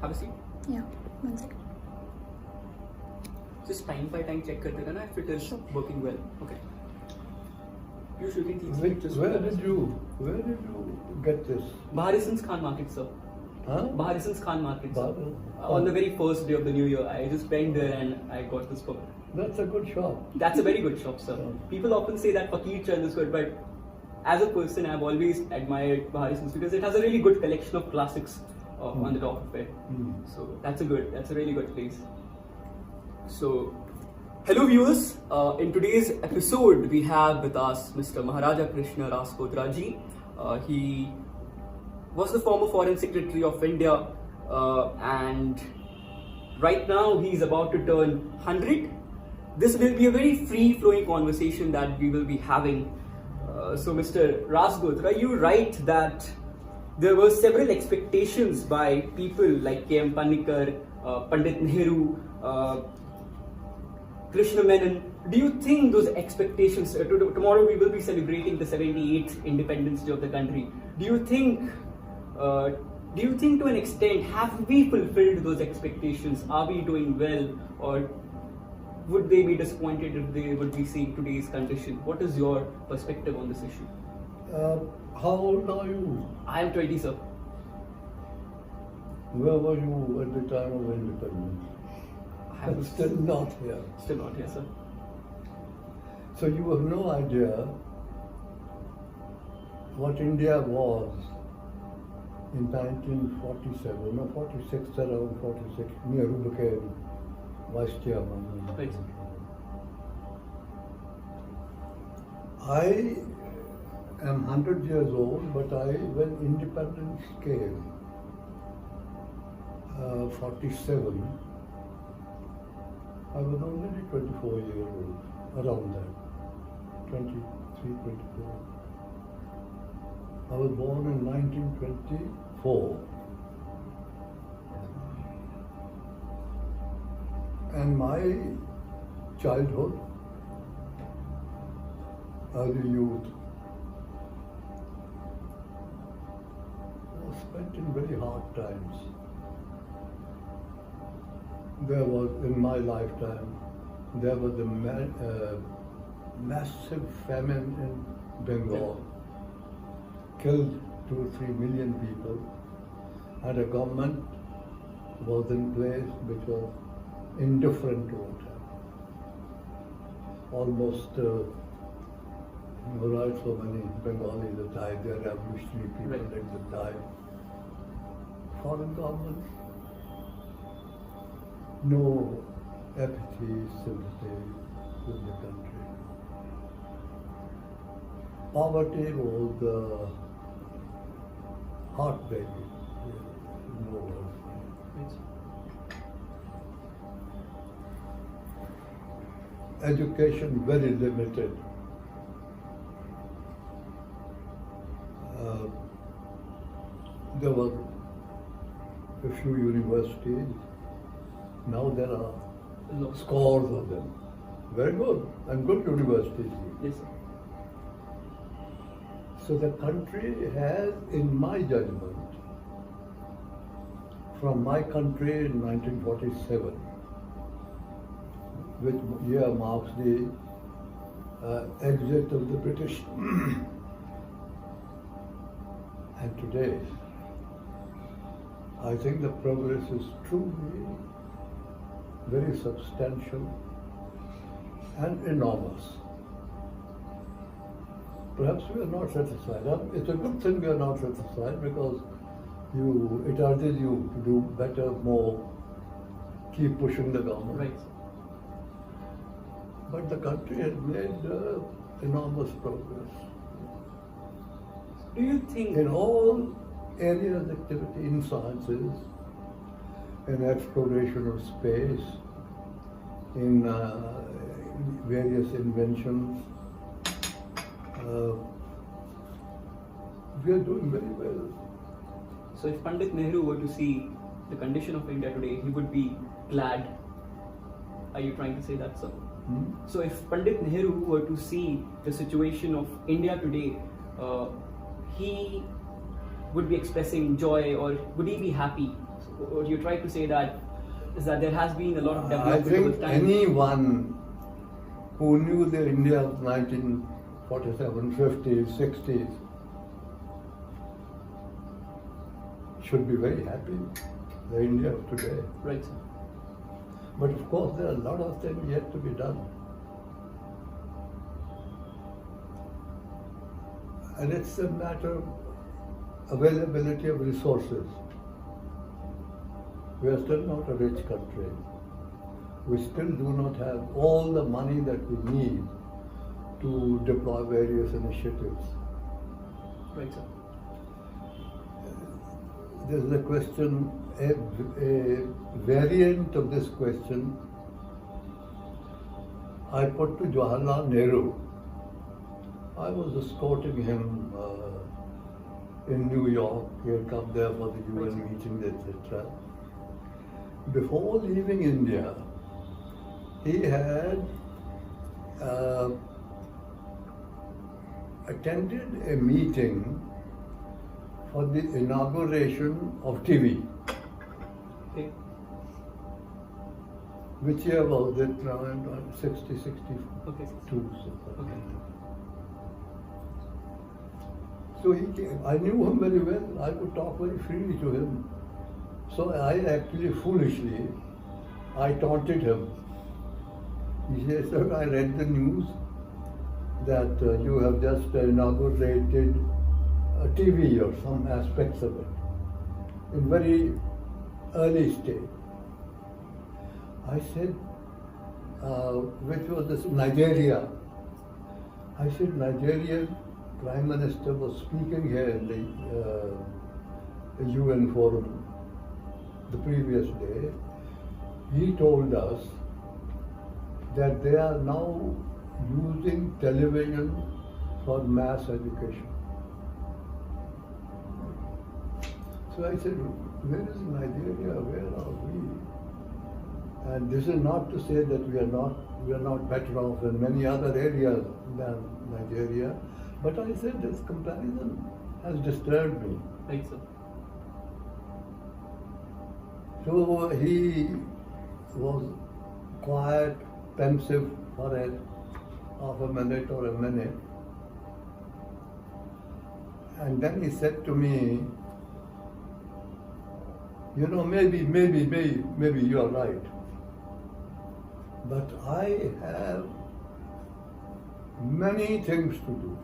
Have a seat. Yeah, 1 second. Just time by time check karte रहना if it is working well. Okay. You shooting things. Where did you get this? Baharison's Khan Market, sir. Huh? Baharison's Khan Market, sir. Bahar- On the very first day of the new year, I just went there and I got this book. That's a good shop. That's a very good shop, sir. People often say that Fakir Chand is good, but as a person, I've always admired Baharison's because it has a really good collection of classics on the top of it. So that's a really good place. So, hello viewers. In today's episode, we have with us Mr Maharajakrishna Rasgotra-ji. He was the former Foreign Secretary of India, and right now he's about to turn 100. This will be a very free-flowing conversation that we will be having. So, Mr. Rasgotra, you write that there were several expectations by people like K.M. Panikkar, Pandit Nehru, Krishna Menon. Do you think those expectations, tomorrow we will be celebrating the 78th Independence Day of the country. Do you think to an extent, have we fulfilled those expectations? Are we doing well, or would they be disappointed if they would be seeing today's condition? What is your perspective on this issue? How old are you? I am 20, sir. Where were you at the time of independence? I am Still not here. Still not here, sir. So you have no idea what India was in 1947 or 46, around 46. Nehru became Vice Chairman. Right. I am 100 years old, but when independence came, 47, I was only 24 years old, around that, 23, 24. I was born in 1924. And my childhood, early youth, was spent in very hard times. There was, in my lifetime, there was a massive famine in Bengal, killed 2 or 3 million people, and a government was in place which was indifferent to what happened. Almost right, so many Bengalis that died, they are revolutionary people that died. Foreign government, no apathy, sympathy with the country. Poverty was heartbreaking. No words. Education very limited. There were a few universities. Now there are scores of them. Very good, and good universities. Yes, sir. So the country has, in my judgment, from my country in 1947, which year marks the exit of the British, and today, I think the progress is truly very substantial and enormous. Perhaps we are not satisfied. It's a good thing we are not satisfied because it urges you to do better, more, keep pushing the government. Right. But the country has made enormous progress. Do you think In all areas of activity, in sciences, in exploration of space, in various inventions, we are doing very well. so? If Pandit Nehru were to see the condition of India today, he would be glad. Are you trying to say that, sir? So if Pandit Nehru were to see the situation of India today, he would be expressing joy, or would he be happy So what you try to say that is that there has been a lot of I development over think time. anyone who knew the India of 1947, 50s, 60s should be very happy, the India of today. Right, sir. But of course, there are a lot of things yet to be done. And it's a matter of availability of resources. We are still not a rich country. We still do not have all the money that we need to deploy various initiatives. Right, sir. There's a question, a variant of this question I put to Jawaharlal Nehru. I was escorting him in New York. He had come there for the UN meetings, etc. Before leaving India, he had attended a meeting for the inauguration of TV. Okay. Which year was it? Around 60, 62. Okay. Okay. So he came. I knew him very well. I could talk very freely to him. So I actually foolishly, I taunted him. He said, "Sir, I read the news that you have just inaugurated a TV or some aspects of it in very early stage." I said, which was this Nigeria. I said, Nigeria Prime Minister was speaking here in the UN forum the previous day. He told us that they are now using television for mass education. So I said, where is Nigeria? Where are we? And this is not to say that we are not better off in many other areas than Nigeria. But I said this comparison has disturbed me. Right, sir. So he was quiet, pensive for half a minute or a minute. And then he said to me, you know, maybe you are right. But I have many things to do.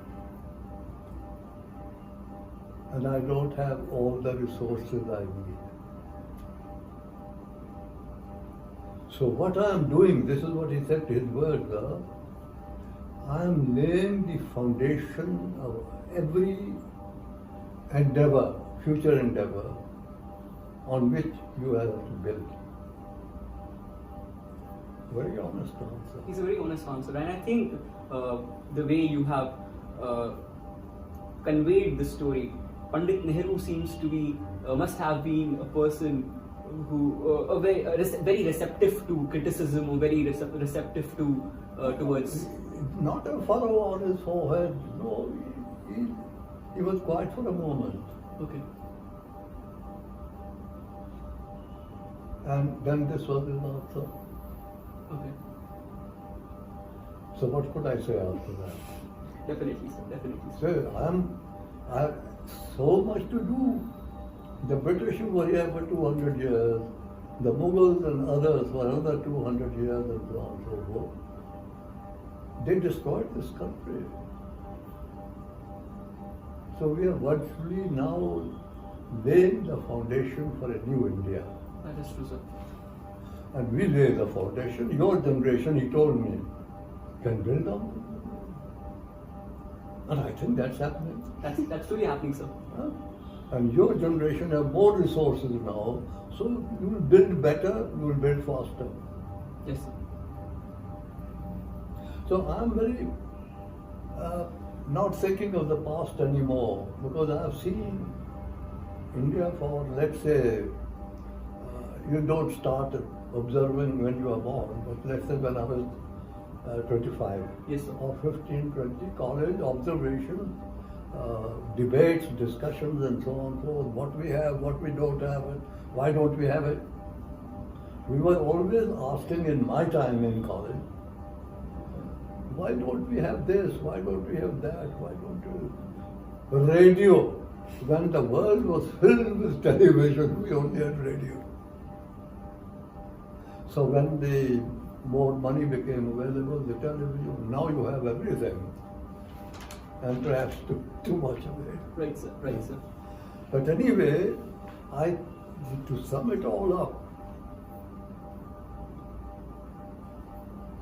And I don't have all the resources I need. So what I am doing, this is what he said to his words, I am laying the foundation of every endeavor, future endeavor, on which you have to build. Very honest answer. It's a very honest answer, and I think the way you have conveyed the story, Pandit Nehru seems to be, must have been a person who very receptive to criticism, or very receptive to towards. Not a furrow on his forehead. No, he was quiet for a moment. Okay. And then this was his answer. Okay. So what could I say after that? Definitely, sir. Definitely, sir. So I have so much to do. The British were here for 200 years. The Mughals and others for another 200 years and so on and so forth. They destroyed this country. So we are virtually now laying the foundation for a new India. That is true, sir. And we lay the foundation. Your generation, he told me, can build on. And I think that's happening. That's truly happening, sir. Huh? And your generation have more resources now, so you will build better, you will build faster. Yes, sir. So I'm very not thinking of the past anymore, because I have seen India for, let's say, you don't start observing when you are born, but let's say when I was 25 Yes, sir. or 15, 20, college observation, debates, discussions, and so on, so on, what we have, what we don't have, and why don't we have it. We were always asking in my time in college, why don't we have this, why don't we have that, why don't we... Radio. When the world was filled with television, we only had radio. So when the more money became available, the television, now you have everything. And perhaps too much of it. Right, sir. Right, sir. But anyway, to sum it all up,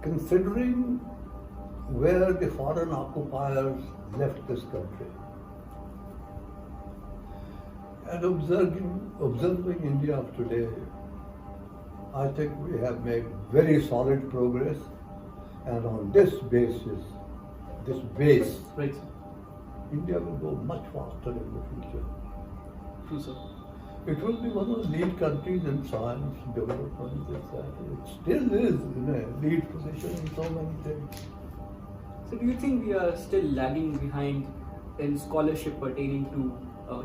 considering where the foreign occupiers left this country, and observing India of today, I think we have made very solid progress, and on this base, Right, sir. India will go much faster in the future. True, sir. It will be one of the lead countries in science, development, etc. It still is in a lead position in so many things. So do you think we are still lagging behind in scholarship pertaining to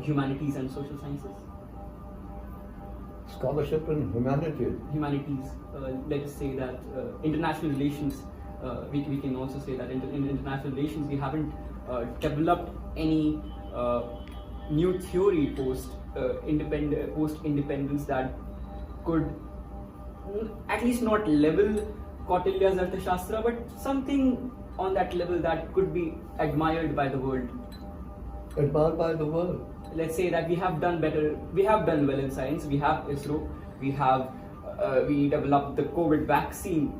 humanities and social sciences? Scholarship in humanities. Humanities, let us say that international relations, we can also say that in international relations we haven't developed any new theory post-independence that could at least not level Kautilya's Arthashastra, but something on that level that could be admired by the world. Admired by the world. Let's say that we have done better, we have done well in science, we have ISRO, we developed the COVID vaccine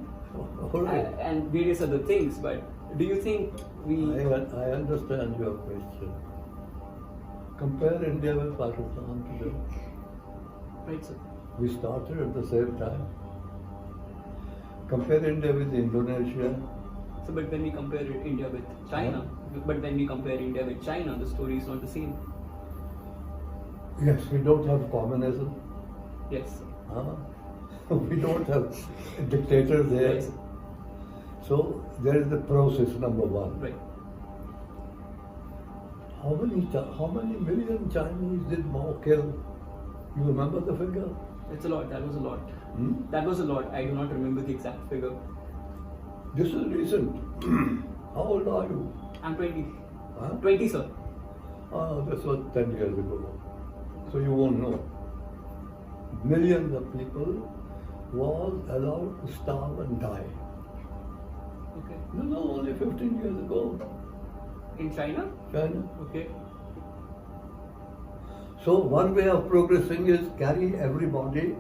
and various other things, but do you think I understand your question. Compare India with Pakistan today. Right, sir. We started at the same time. Compare India with Indonesia. So, but when we compare India with China, the story is not the same. Yes, we don't have communism. Yes, sir. We don't have dictators there. Right, sir. So there is the process, number one. Right. How many million Chinese did Mao kill? You remember the figure? It's a lot. That was a lot. That was a lot. I do not remember the exact figure. This is recent. How old are you? I'm 20. Huh? 20, sir. This was 10 years ago. So you won't know. Millions of people was allowed to starve and die. Okay. No, only 15 years ago. In China? China. Okay. So one way of progressing is carry everybody,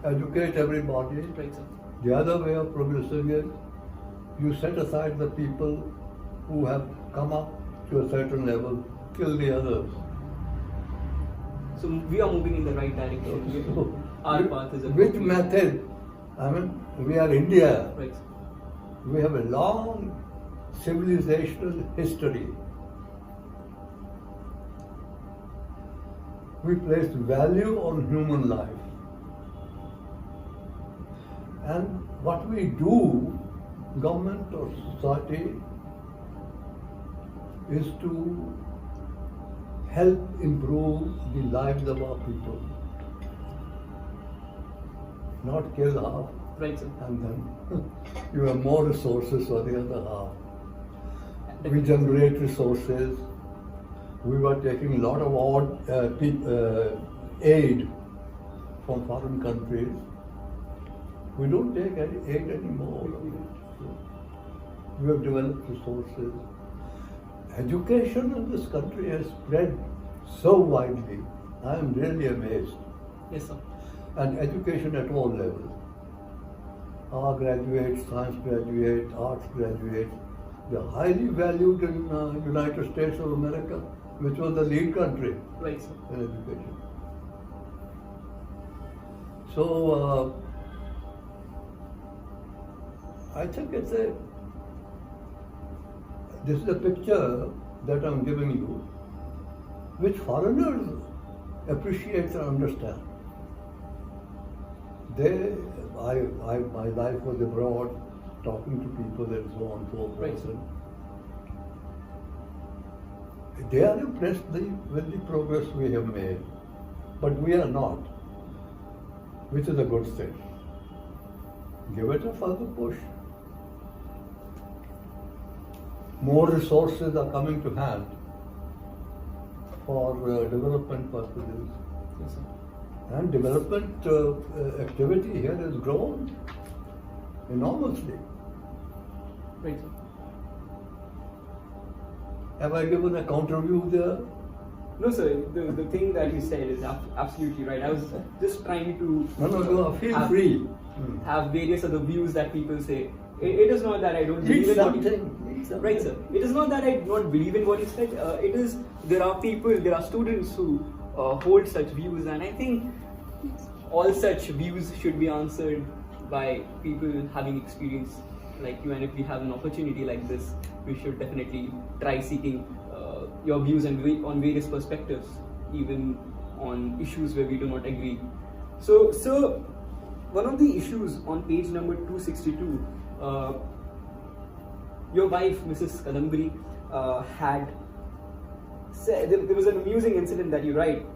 educate everybody. Right, sir. The other way of progressing is you set aside the people who have come up to a certain level, kill the others. So we are moving in the right direction. So, Our path is a which method? I mean, we are India. Right. We have a long civilizational history. We place value on human life. And what we do, government or society, is to help improve the lives of our people. Not kill half. Right, sir. And then you have more resources for the other half. We generate resources. We were taking a lot of aid from foreign countries. We don't take any aid anymore. We have developed resources. Education in this country has spread so widely. I am really amazed. Yes, sir. And education at all levels. Our graduates, science graduates, arts graduates, they're highly valued in United States of America, which was the lead country Right, sir. in education. So I think this is a picture that I'm giving you, which foreigners appreciate and understand. My life was abroad, talking to people and so on and so forth. Right, sir. They are impressed with the progress we have made, but we are not, which is a good thing. Give it a further push. More resources are coming to hand for development purposes. Yes, sir. And development activity here has grown enormously. Right, sir. Have I given a counter view there? No, sir. The thing that you said is absolutely right. I was just trying to No, feel free. have various other views that people say. It is not that I don't believe in what you said. Right, sir. It is not that I don't believe in what you said. It is there are students who hold such views, and I think all such views should be answered by people having experience like you. And if we have an opportunity like this, we should definitely try seeking your views and on various perspectives, even on issues where we do not agree. So, sir, one of the issues on page number 262, your wife, Mrs. Kadambari, had said there was an amusing incident that you write,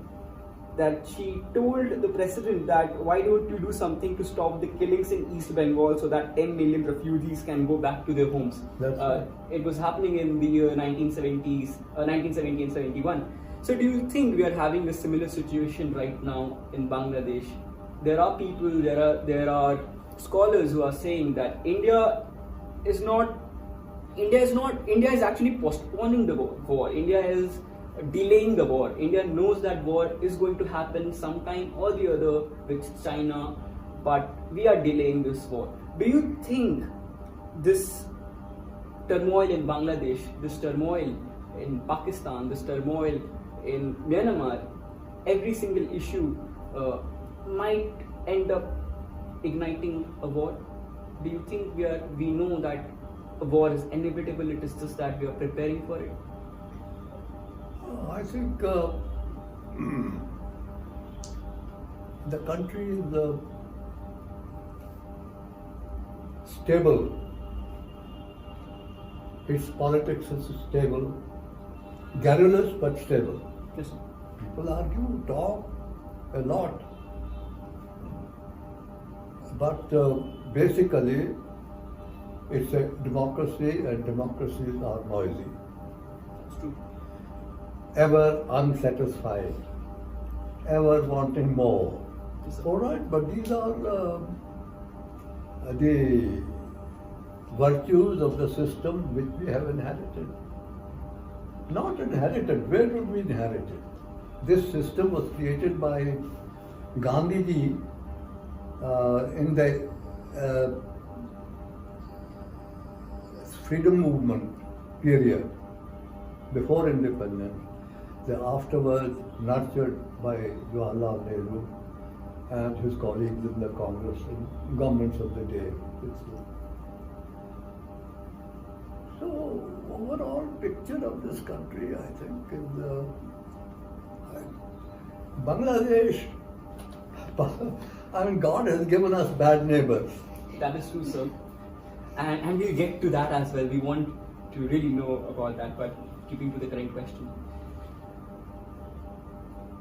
that she told the president that why don't you do something to stop the killings in East Bengal so that 10 million refugees can go back to their homes. That's right. It was happening in the year 1970 and 71. So do you think we are having a similar situation right now in Bangladesh? There are people, there are scholars who are saying that India is actually postponing the war. India is delaying the war. India knows that war is going to happen sometime or the other with China, but we are delaying this war. Do you think this turmoil in Bangladesh, this turmoil in Pakistan, this turmoil in Myanmar, every single issue might end up igniting a war? Do you think we know that a war is inevitable, it is just that we are preparing for it? I think the country is stable. Its politics is stable, garrulous but stable. Yes, sir. People argue, talk a lot, but basically it's a democracy, and democracies are noisy, It's true. ever unsatisfied, ever wanting more. Yes, sir. All right, but these are the virtues of the system which we have inherited. Not inherited, where would we inherit it? This system was created by Gandhiji in the freedom movement period before independence. They afterwards nurtured by Jawaharlal Nehru and his colleagues in the Congress and governments of the day. So, overall picture of this country, I think, is Bangladesh. I mean, God has given us bad neighbors. That is true, sir. And we'll get to that as well. We want to really know about that, but keeping to the current question.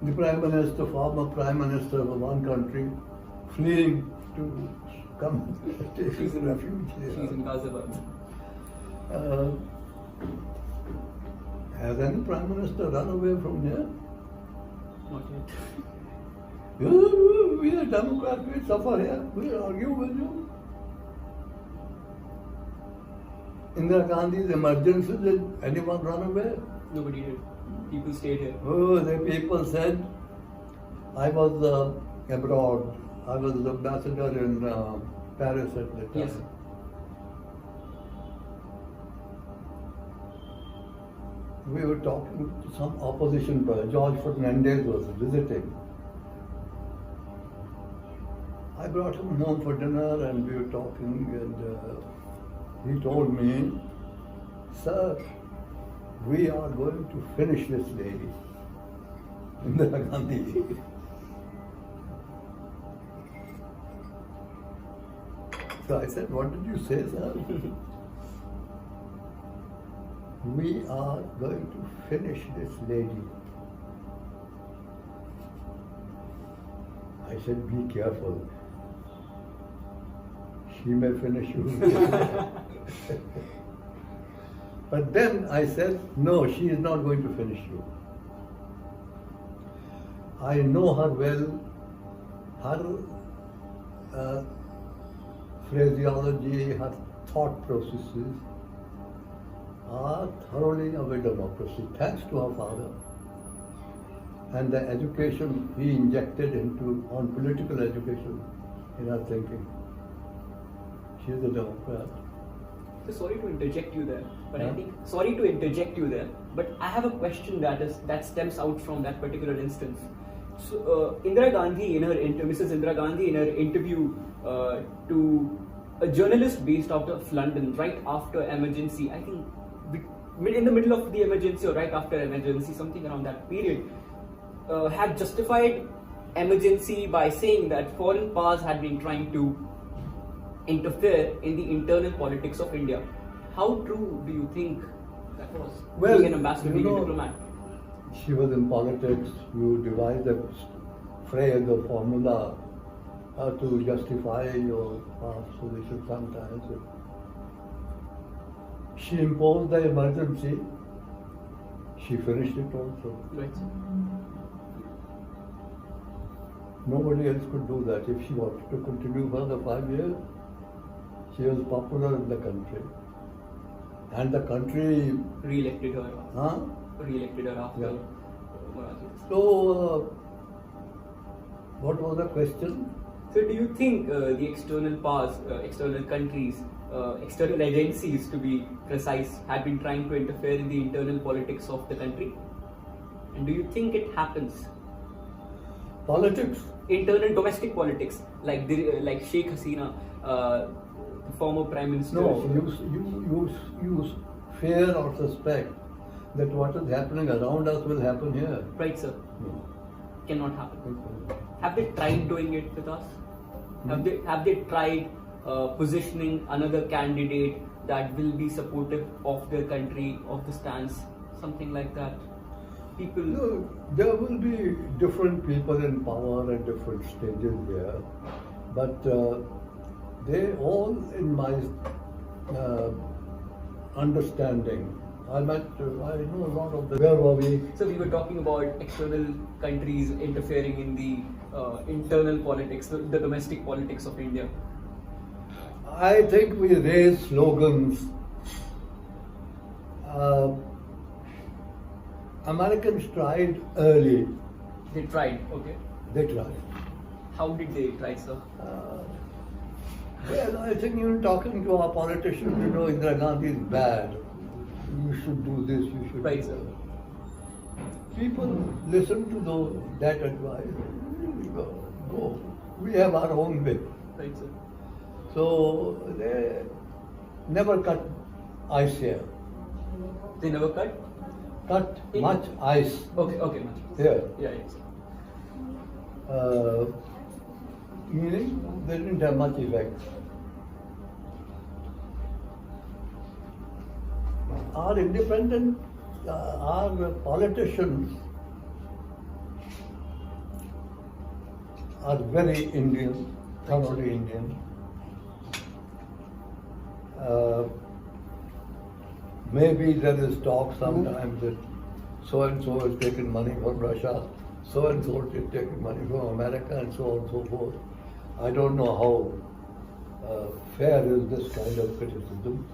The Prime Minister, former Prime Minister of one country, fleeing to come take refuge here. She's in Ghaziabad. Has any Prime Minister run away from here? Not yet. We are Democrats, we suffer here, we argue with you. Indira Gandhi's emergency, did anyone run away? Nobody did. People stayed here. Oh, the people said, I was abroad, I was the ambassador in Paris at the time. Yes, sir. We were talking to some opposition brother, George Fernandez was visiting. I brought him home for dinner and we were talking, and he told me, sir, we are going to finish this lady, Indira Gandhi. So I said, what did you say, sir? we are going to finish this lady. I said, be careful. She may finish you. But then I said, no, she is not going to finish you. I know her well. Her phraseology, her thought processes are thoroughly of a democracy, thanks to her father and the education he injected on political education in her thinking. She is a Democrat. So sorry to interject you there, but Yeah. I have a question that stems out from that particular instance. So Indira Gandhi, Mrs. Indira Gandhi, in her interview to a journalist based out of London, right after emergency, I think in the middle of the emergency or right after emergency, something around that period, had justified emergency by saying that foreign powers had been trying to interfere in the internal politics of India. How true do you think that was? Well, being an ambassador, you being a know, diplomat. She was in politics. You devise a phrase or formula to justify your past position sometimes. She imposed the emergency. She finished it also. Right. Nobody else could do that. If she wanted to continue for the 5 years, she was popular in the country. And the country... Re-elected her. Huh? Re-elected her after. Yeah. Maharajakrishna. So, what was the question? So do you think the external powers, external countries, external agencies to be precise, had been trying to interfere in the internal politics of the country? And do you think it happens? Politics? Internal domestic politics, like Sheikh Hasina, former Prime Minister. No, you fear or suspect that what is happening around us will happen here. Right, sir. No. Cannot happen. Have they tried doing it with us? Have they tried positioning another candidate that will be supportive of their country, of the stance, something like that? People. No, there will be different people in power at different stages there, but they all, in my understanding, I know a lot of them. Where were we? So we were talking about external countries interfering in the internal politics, the domestic politics of India. I think we raised slogans. Americans tried early. They tried, okay. They tried. How did they try, sir? Well, I think even talking to our politicians, Indira Gandhi is bad. You should do this, you should Right, do sir. that. People listen to that advice. Go. We have our own way. Right, sir. So they never cut ice here. They never cut? Cut much ice Okay, much. here. Yeah, yes. Meaning they didn't have much effect. Our independent, our politicians are very Indian, thoroughly Indian. Maybe there is talk sometimes that so and so has taken money from Russia, so and so has taken money from America, and so on and so forth. I don't know how fair is this kind of criticism,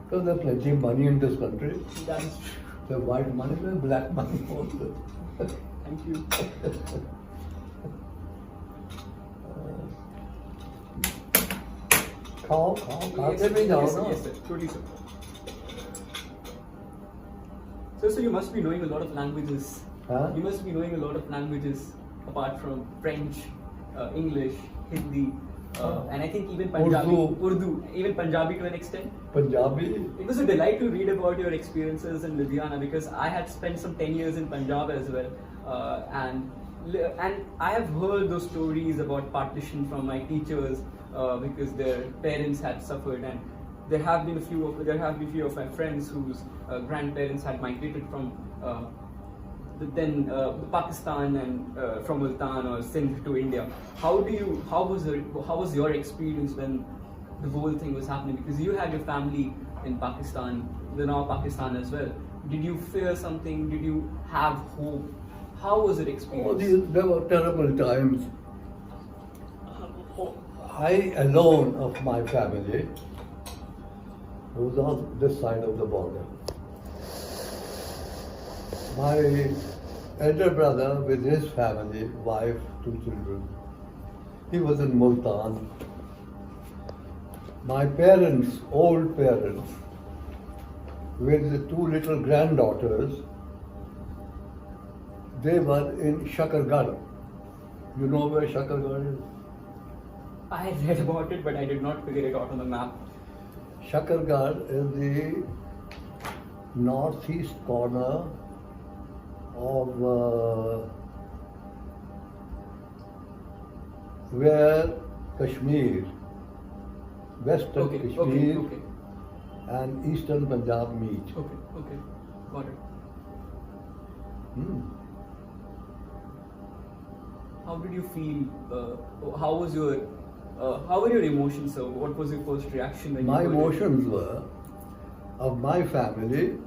because there's plenty of money in this country. That is true. There's white money, there's black money also. Thank you. खाओ खाते भी जाओ ना. Yes, sir. Totally, sir. So you must be knowing a lot of languages. Huh? You must be knowing a lot of languages apart from French, English, Hindi, and I think even Punjabi, Urdu, even Punjabi to an extent. Punjabi. It was a delight to read about your experiences in Ludhiana because I had spent some 10 years in Punjab as well, and I have heard those stories about partition from my teachers because their parents had suffered, and there have been a few of my friends whose grandparents had migrated from Pakistan and from Multan or Sindh to India. How was your experience when the whole thing was happening? Because you had your family in Pakistan, now Pakistan as well. Did you fear something? Did you have hope? How was it experienced? There were terrible times. I alone of my family was on this side of the border. My elder brother with his family, wife, 2 children, he was in Multan. My parents, old parents, with the 2 little granddaughters, they were in Shakargarh. You know where Shakargarh is? I read about it, but I did not figure it out on the map. Shakargarh is the northeast corner of where Kashmir, western Kashmir and eastern Punjab meet. Okay, got it. How did you feel? How were your emotions, sir? What was your first reaction when My you heard emotions were, of my family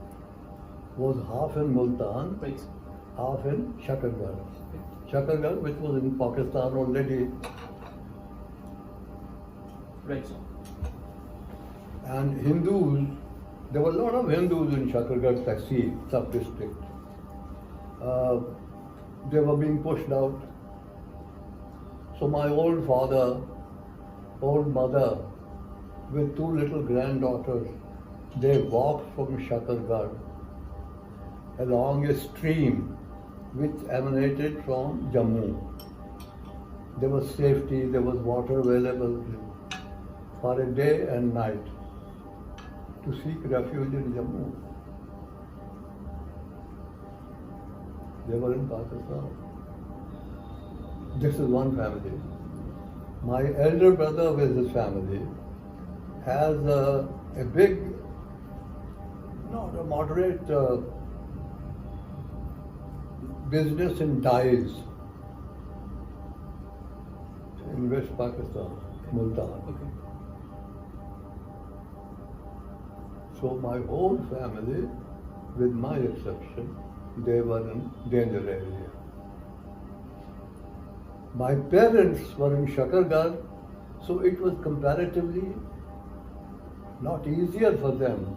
was half in Multan, Right. half in Shakargarh. Shakargarh, which was in Pakistan already, Right, sir. and Hindus, there were a lot of Hindus in Shakargarh Tahsil sub-district. They were being pushed out. So my old father, old mother, with 2 little granddaughters, they walked from Shakargarh along a stream which emanated from Jammu. There was safety, there was water available for a day and night to seek refuge in Jammu. They were in Pakistan. This is one family. My elder brother with his family has a big, not a moderate business in dyes in West Pakistan, Multan. Okay. So my whole family, with my exception, they were in danger area. My parents were in Shakargarh, so it was comparatively not easier for them.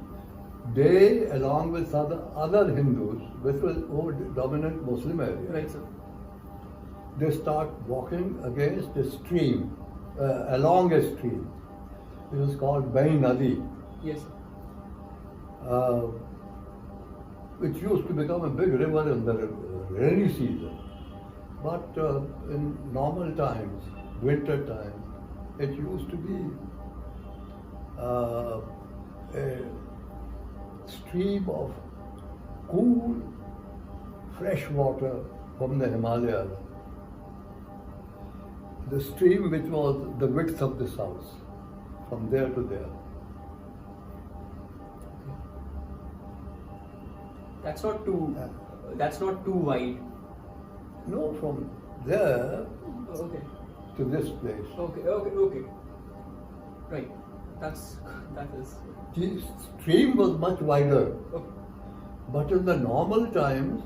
They, along with other Hindus, which was old dominant Muslim area, Right, sir. they start walking against a stream, along a stream. It was called Bain Nadi, Yes, sir. which used to become a big river in the rainy season. But in normal times, winter times, it used to be a stream of cool, fresh water from the Himalayas. The stream which was the width of this house, from there to there. That's not too wide. No, from there Okay. to this place. Okay. Right. that is. The stream was much wider, Okay. but in the normal times,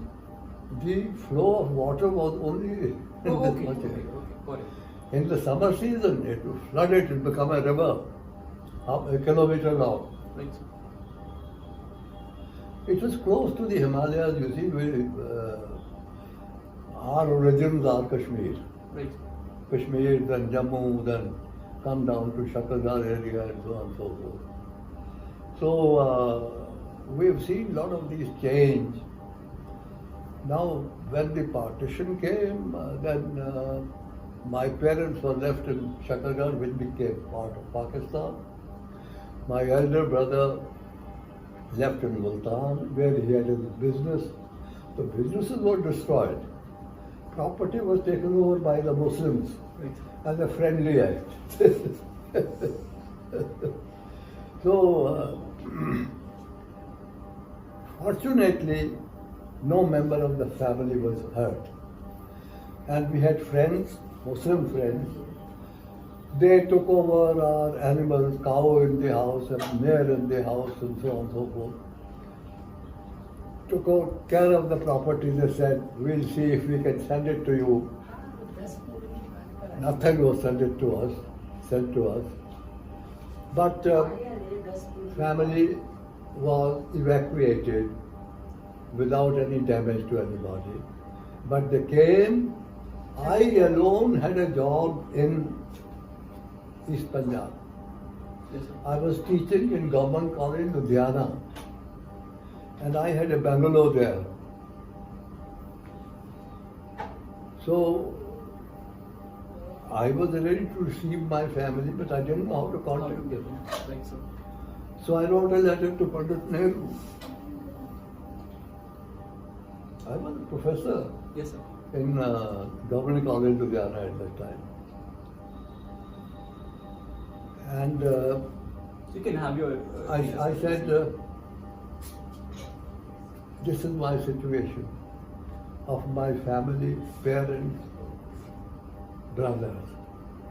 the flow of water was only in this much area. Got it. In the summer season, it would flood it and become a river, half a kilometer long. Right. It was close to the Himalayas, you see, where our origins are Kashmir. Right. Kashmir, then Jammu, then come down to Shakargarh area and so on and so forth. So we've seen a lot of these change. Now, when the partition came, then my parents were left in Shakargarh, which became part of Pakistan. My elder brother left in Multan, where he had his business. The businesses were destroyed. Property was taken over by the Muslims Right. as a friendly act. So, fortunately, no member of the family was hurt. And we had friends, Muslim friends. They took over our animals, cow in the house and mare in the house and so on and so forth. Took care of the property. They said, we'll see if we can send it to you. Nothing was sent to us. But family was evacuated without any damage to anybody. But they came. I alone had a job in East Punjab. Yes, sir. I was teaching in Government College, Ludhiana, and I had a bungalow there. So I was ready to receive my family, but I didn't know how to contact them. Like so. So I wrote a letter to Pandit Nehru. I was a professor Yes, sir. in Government College, Ludhiana at that time. And You can have your. I said, this is my situation of my family, parents, brothers,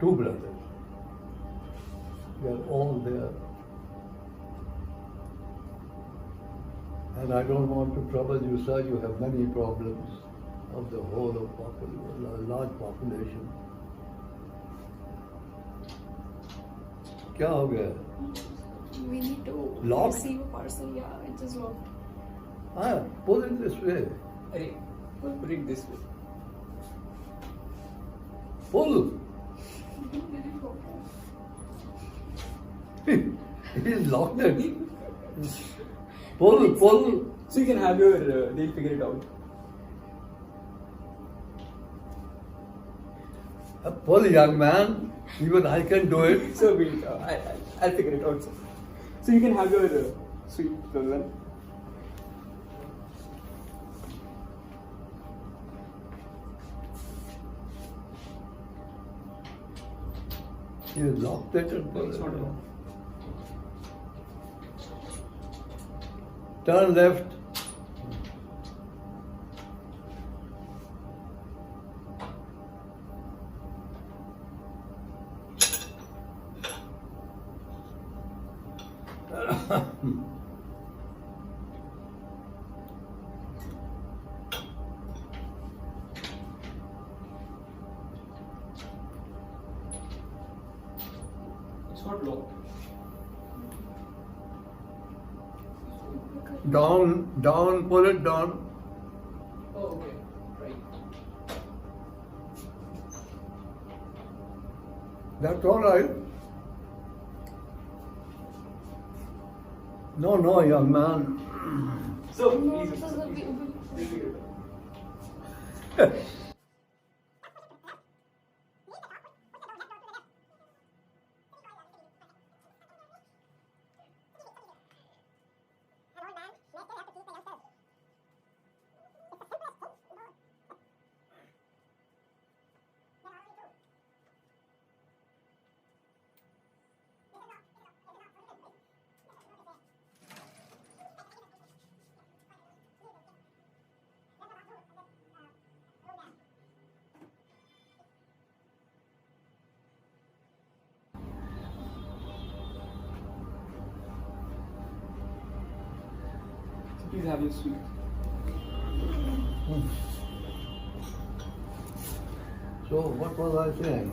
2 brothers. They are all there. And I don't want to trouble you, sir. You have many problems of the whole of large population. क्या हो गया? We need to Lock? receive a parcel. Yeah, it is locked. Pull it this way. Hey, put it this way. Pull. Did it go? He's locked it. Pull. So you can have your. They'll figure it out. Pull, young man. Even I can do it. So I'll figure it out. So you can have your sweet one. He has locked it and No, it's not wrong. turn left. It's not locked. Down, pull it down. Oh, okay. Right. That's all right. No, young man. So No, easy. because of We'll figure it out. Please have your sweet. So what was I saying?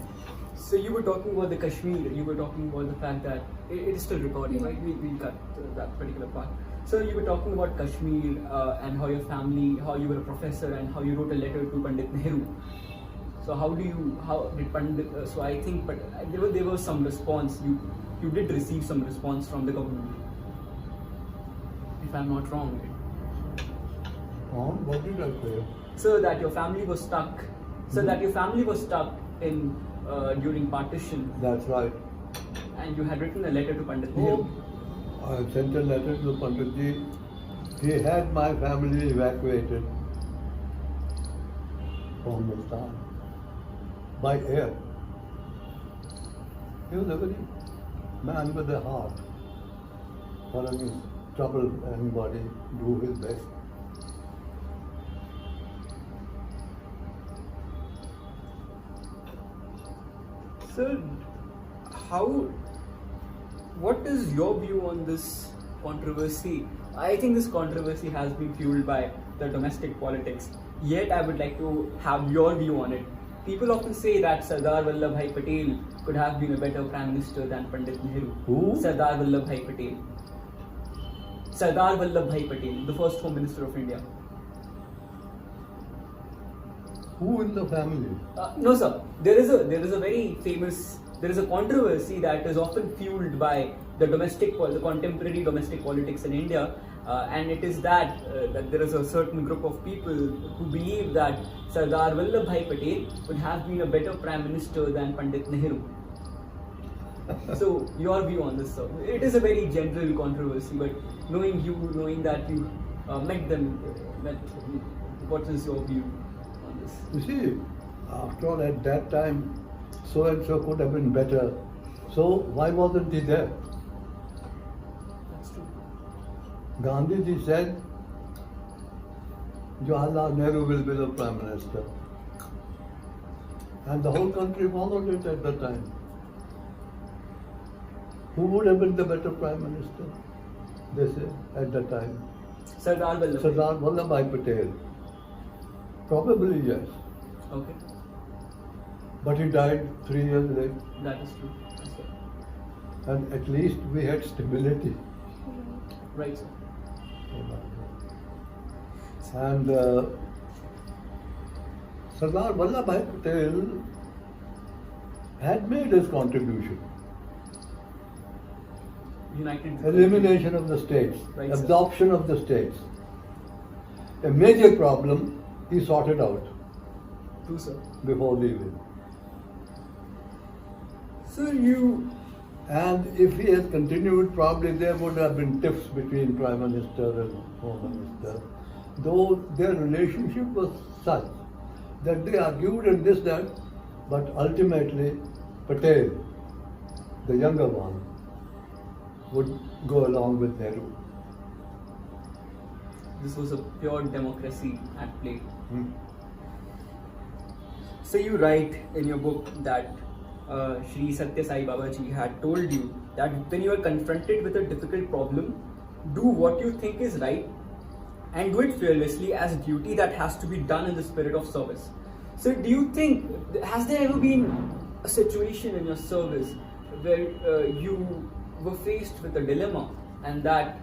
So you were talking about the Kashmir. You were talking about the fact that it is still recording, right? We cut that particular part. So you were talking about Kashmir and how your family, how you were a professor, and how you wrote a letter to Pandit Nehru. So how did Pandit? So I think, but there was some response. You did receive some response from the government, if I'm not wrong. What did I say? So that your family was stuck. So that your family was stuck in during partition, That's right. and you had written a letter to Pandit Nehru. I sent a letter to Panditji. He had my family evacuated from Hindustan by air. He was a very man with a heart. for any trouble anybody, do his best. Sir, what is your view on this controversy? I think this controversy has been fueled by the domestic politics. Yet I would like to have your view on it. People often say that Sardar Vallabhbhai Patel could have been a better Prime Minister than Pandit Nehru. Who? Sardar Vallabhbhai Patel. Sardar Vallabhbhai Patel, the first Home Minister of India. Who in the family? No, sir. There is a controversy that is often fueled by the contemporary domestic politics in India, and it is that there is a certain group of people who believe that Sardar Vallabhbhai Patel would have been a better Prime Minister than Pandit Nehru. So, your view on this, sir? It is a very general controversy, but knowing that you met them, what is your view on this? You see, after all, at that time, so and so could have been better. So why wasn't he there? That's true. Gandhiji said, Jawaharlal Nehru will be the Prime Minister. And the whole country followed it at the time. Who would have been the better Prime Minister? They say at the time. Sardar Vallabhbhai. Sardar Vallabhbhai Patel. Probably yes. Okay. But he died 3 years late. That is true. Yes, sir. And at least we had stability. Right, sir. And Sardar Vallabhbhai Patel had made his contribution. United. Elimination of the states, Right, sir. absorption of the states. A major problem he sorted out True, sir. before leaving. Sir, you. And if he had continued, probably there would have been tiffs between Prime Minister and Home Minister. Though their relationship was such that they argued and this, that, but ultimately Patel, the younger one, would go along with Nehru. This was a pure democracy at play. Hmm. So you write in your book that Shri Satya Sai Babaji had told you that when you are confronted with a difficult problem, do what you think is right and do it fearlessly as a duty that has to be done in the spirit of service. So do you think, has there ever been a situation in your service where you were faced with a dilemma and that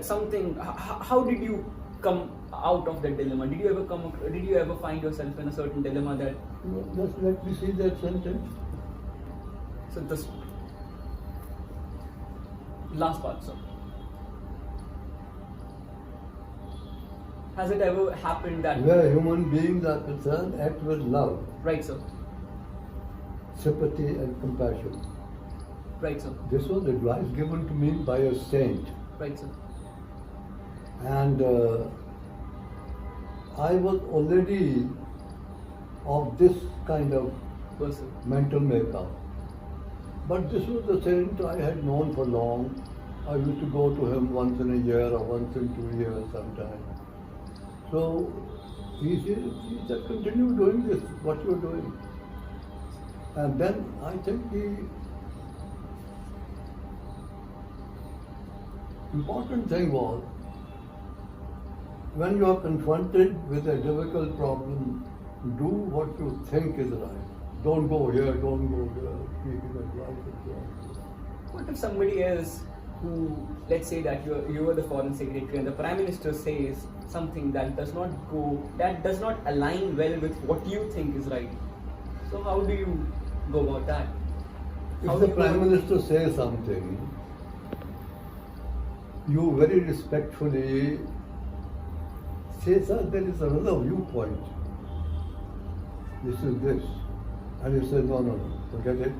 something, how did you come out of that dilemma? Did you ever find yourself in a certain dilemma that? Just let me see that sentence. So this last part, sir. Has it ever happened that? Where human beings are concerned, act with love, Right, sir. sympathy and compassion. Right, sir. This was advice given to me by a saint. Right, sir. And I was already of this kind of Person. mental makeup. But this was the saint I had known for long. I used to go to him once in a year or once in 2 years sometimes. So he said, continue doing this, what you're doing. And then I think the important thing was, when you are confronted with a difficult problem, do what you think is right. Don't go here, don't go there, taking advice and so on. What if somebody else who, let's say that you were the foreign secretary and the prime minister says something that does not align well with what you think is right? So how do you go about that? If the prime minister says something, you very respectfully say, sir, there is another viewpoint. This is this. And he says, no, forget it.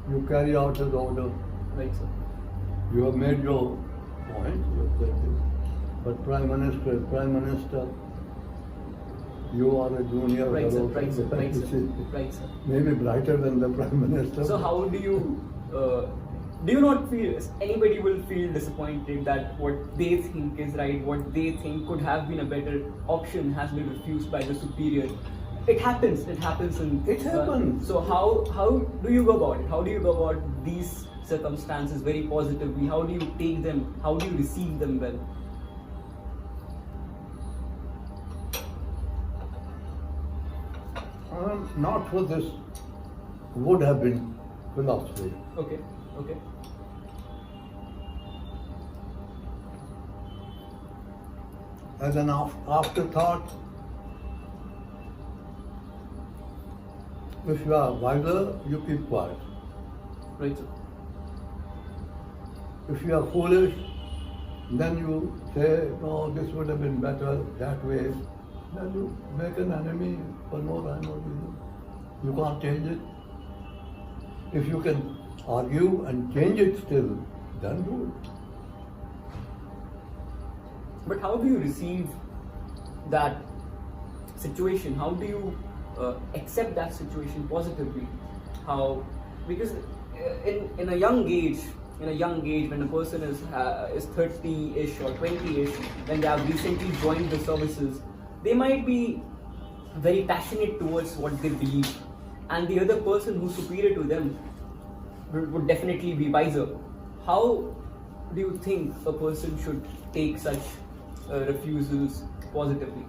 You carry out his order. Right, sir. You have made your point, you have said this. But Prime Minister is Prime Minister. You are a junior Right, sir. fellow. Right, sir. Right, sir. Right, sir. Maybe brighter than the Prime Minister. So how do you do you not feel anybody will feel disappointed that what they think is right, what they think could have been a better option has been refused by the superior? It happens. It happens. It happens. So how do you go about it? How do you go about these circumstances very positively? How do you take them? How do you receive them well? Not for this would have been philosophy. Okay. Okay. As an afterthought, if you are wiser, you keep quiet. Right, sir. If you are foolish, then you say, no, this would have been better that way. Then you make an enemy for no rhyme or reason. You can't change it. If you can argue and change it still, then do it. But how do you receive that situation? How do you accept that situation positively? How? Because in a young age, when a person is 30-ish or 20-ish, when they have recently joined the services, they might be very passionate towards what they believe, and the other person who's superior to them would definitely be wiser. How do you think a person should take such refusals positively?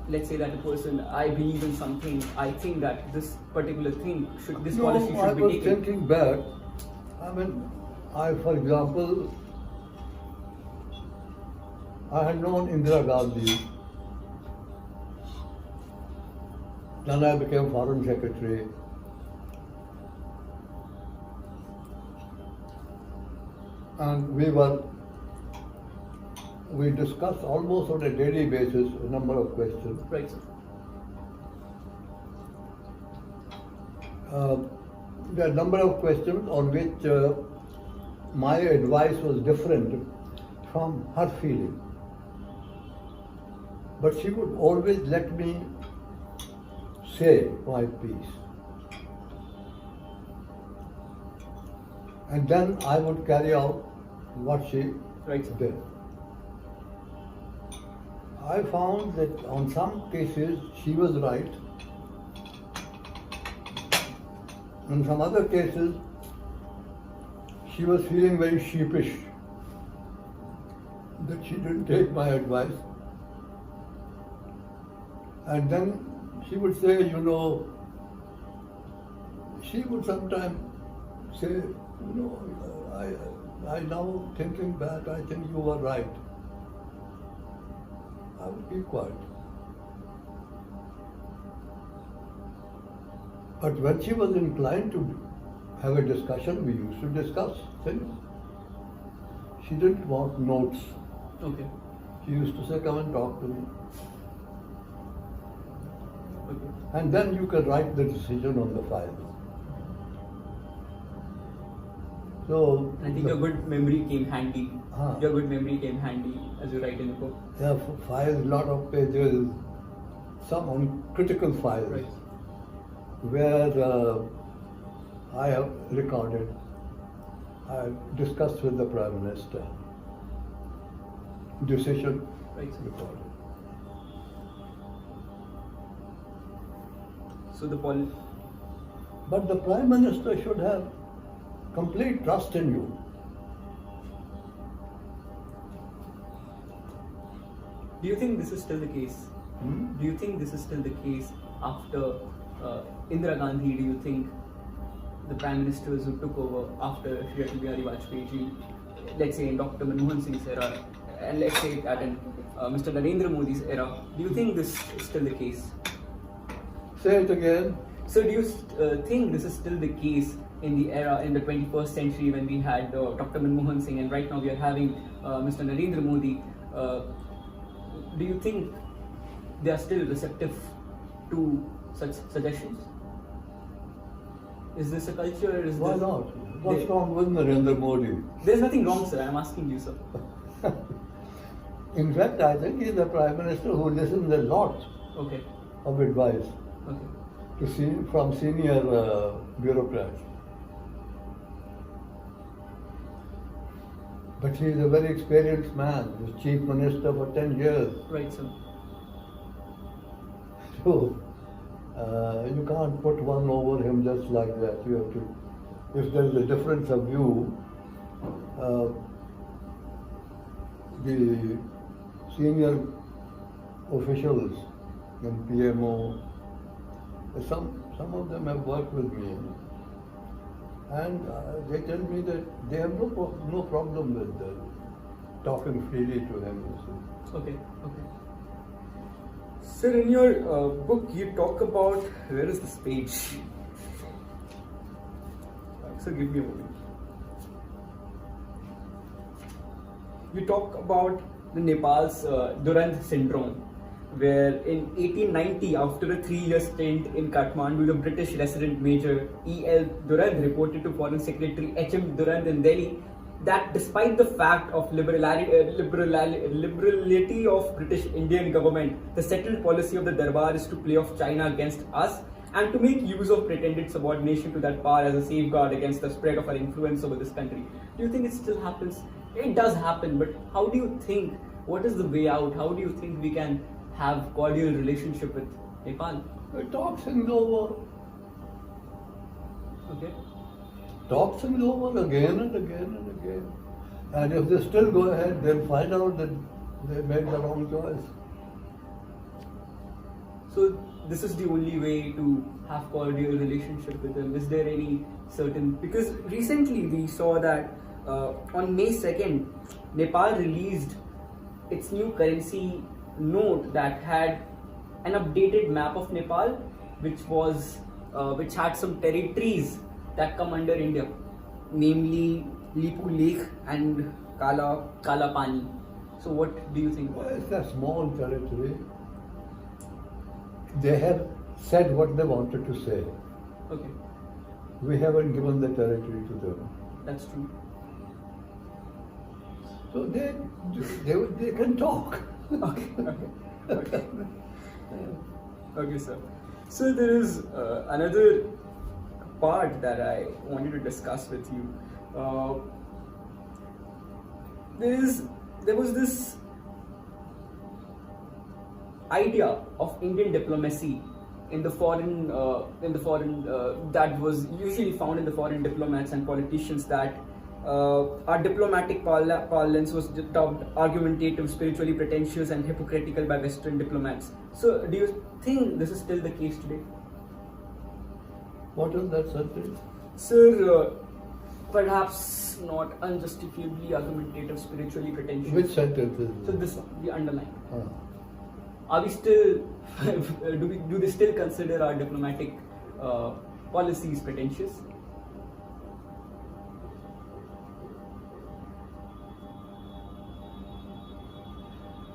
Let's say that a person, I believe in something, I think that this particular thing this policy should I be was taken. thinking back. I mean, for example, I had known Indira Gandhi. Then I became Foreign Secretary. And we discussed almost on a daily basis a number of questions. Right, sir. There are a number of questions on which my advice was different from her feeling. But she would always let me say my piece. And then I would carry out what she did. I found that on some cases she was right. In some other cases, she was feeling very sheepish that she didn't take my advice. And then she would say, she would sometimes say, I now thinking back, I think you were right. I would be quiet. But when she was inclined to have a discussion, we used to discuss things. She didn't want notes. Okay. She used to say, come and talk to me. Okay. And then you can write the decision on the file. So I think your good memory came handy. Huh. Your good memory came handy as you write in the book. There are files, lot of pages, some on critical files, Right. where I have recorded, I have discussed with the Prime Minister, decision Right. recorded. So the But the Prime Minister should have complete trust in you. Do you think this is still the case? Hmm? Do you think this is still the case after Indira Gandhi? Do you think the Prime Ministers who took over after Shri Rajput-ji, let's say in Dr. Manmohan Singh's era, and let's say at Mr. Narendra Modi's era, do you think this is still the case? Say it again. So do you think this is still the case in the era, in the 21st century, when we had Dr. Manmohan Singh and right now we are having Mr. Narendra Modi? Do you think they are still receptive to such suggestions? Is this a culture? Why not? What's wrong with Narendra Modi? There's nothing wrong, sir. I'm asking you, sir. In fact, I think he's the Prime Minister who listens a lot. Okay. of advice Okay. from senior bureaucrats. But he is a very experienced man. He was chief minister for 10 years. Right, sir. So, you can't put one over him just like that. You have to, if there is a difference of view, the senior officials in PMO, some of them have worked with me, and they tell me that they have no problem with talking freely to him. You see. Okay. Sir, in your book, you talk about, where is this page? Sir, give me a moment. You talk about the Nepal's Durand syndrome, where in 1890, after a 3-year stint in Kathmandu, the British resident major E.L. Durand reported to Foreign Secretary H.M. Durand in Delhi that despite the fact of liberality of British Indian government, the settled policy of the Darbar is to play off China against us and to make use of pretended subordination to that power as a safeguard against the spread of our influence over this country. Do you think it still happens? It does happen, but how do you think, what is the way out? How do you think we can have cordial relationship with Nepal? Talk things over. Okay. Talk things over again and again and again. And if they still go ahead, they'll find out that they made the wrong choice. So this is the only way to have cordial relationship with them. Is there any certain, because recently we saw that on May 2nd, Nepal released its new currency note that had an updated map of Nepal, which had some territories that come under India, namely Lipu Lake and Kala Pani. So what do you think about it? It's a small territory. They have said what they wanted to say. Okay, We haven't given the territory to them. that's true. So they can talk. Okay. Okay, sir. So there is another part that I wanted to discuss with you. There was this idea of Indian diplomacy in the foreign that was usually found in the foreign diplomats and politicians, that our diplomatic parlance was dubbed argumentative, spiritually pretentious, and hypocritical by Western diplomats. So, do you think this is still the case today? What is that sentence? Sir, perhaps not unjustifiably argumentative, spiritually pretentious. Which sentence is So it? this one, the underline. Ah. Are we still? do they still consider our diplomatic policies pretentious?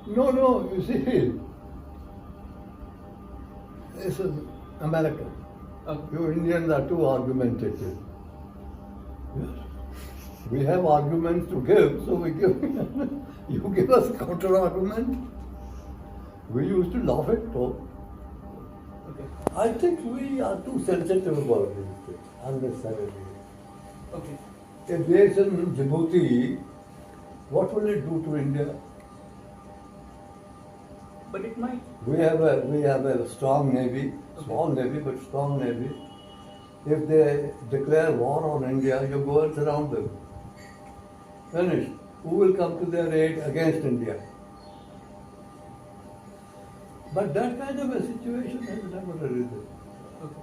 No, you see, this is American. Okay. You Indians are too argumentative. Yes. We have arguments to give, so we give. You give us counter argument. We used to laugh at all. Okay. I think we are too sensitive about these things, unnecessarily. Okay. If there's in Djibouti, what will it do to India? But it might. We have a strong navy, small navy but strong navy. If they declare war on India, you go and surround them. Finished. Who will come to their aid against India? But that kind of a situation has never arisen. Okay.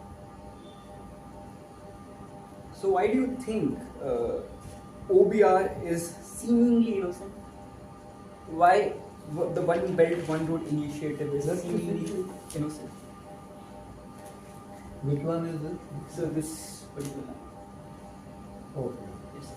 So why do you think OBR is seemingly innocent? Why the One Belt, One Road initiative is That's seemingly the- innocent? Which one is it? So this particular line. Okay. Yes.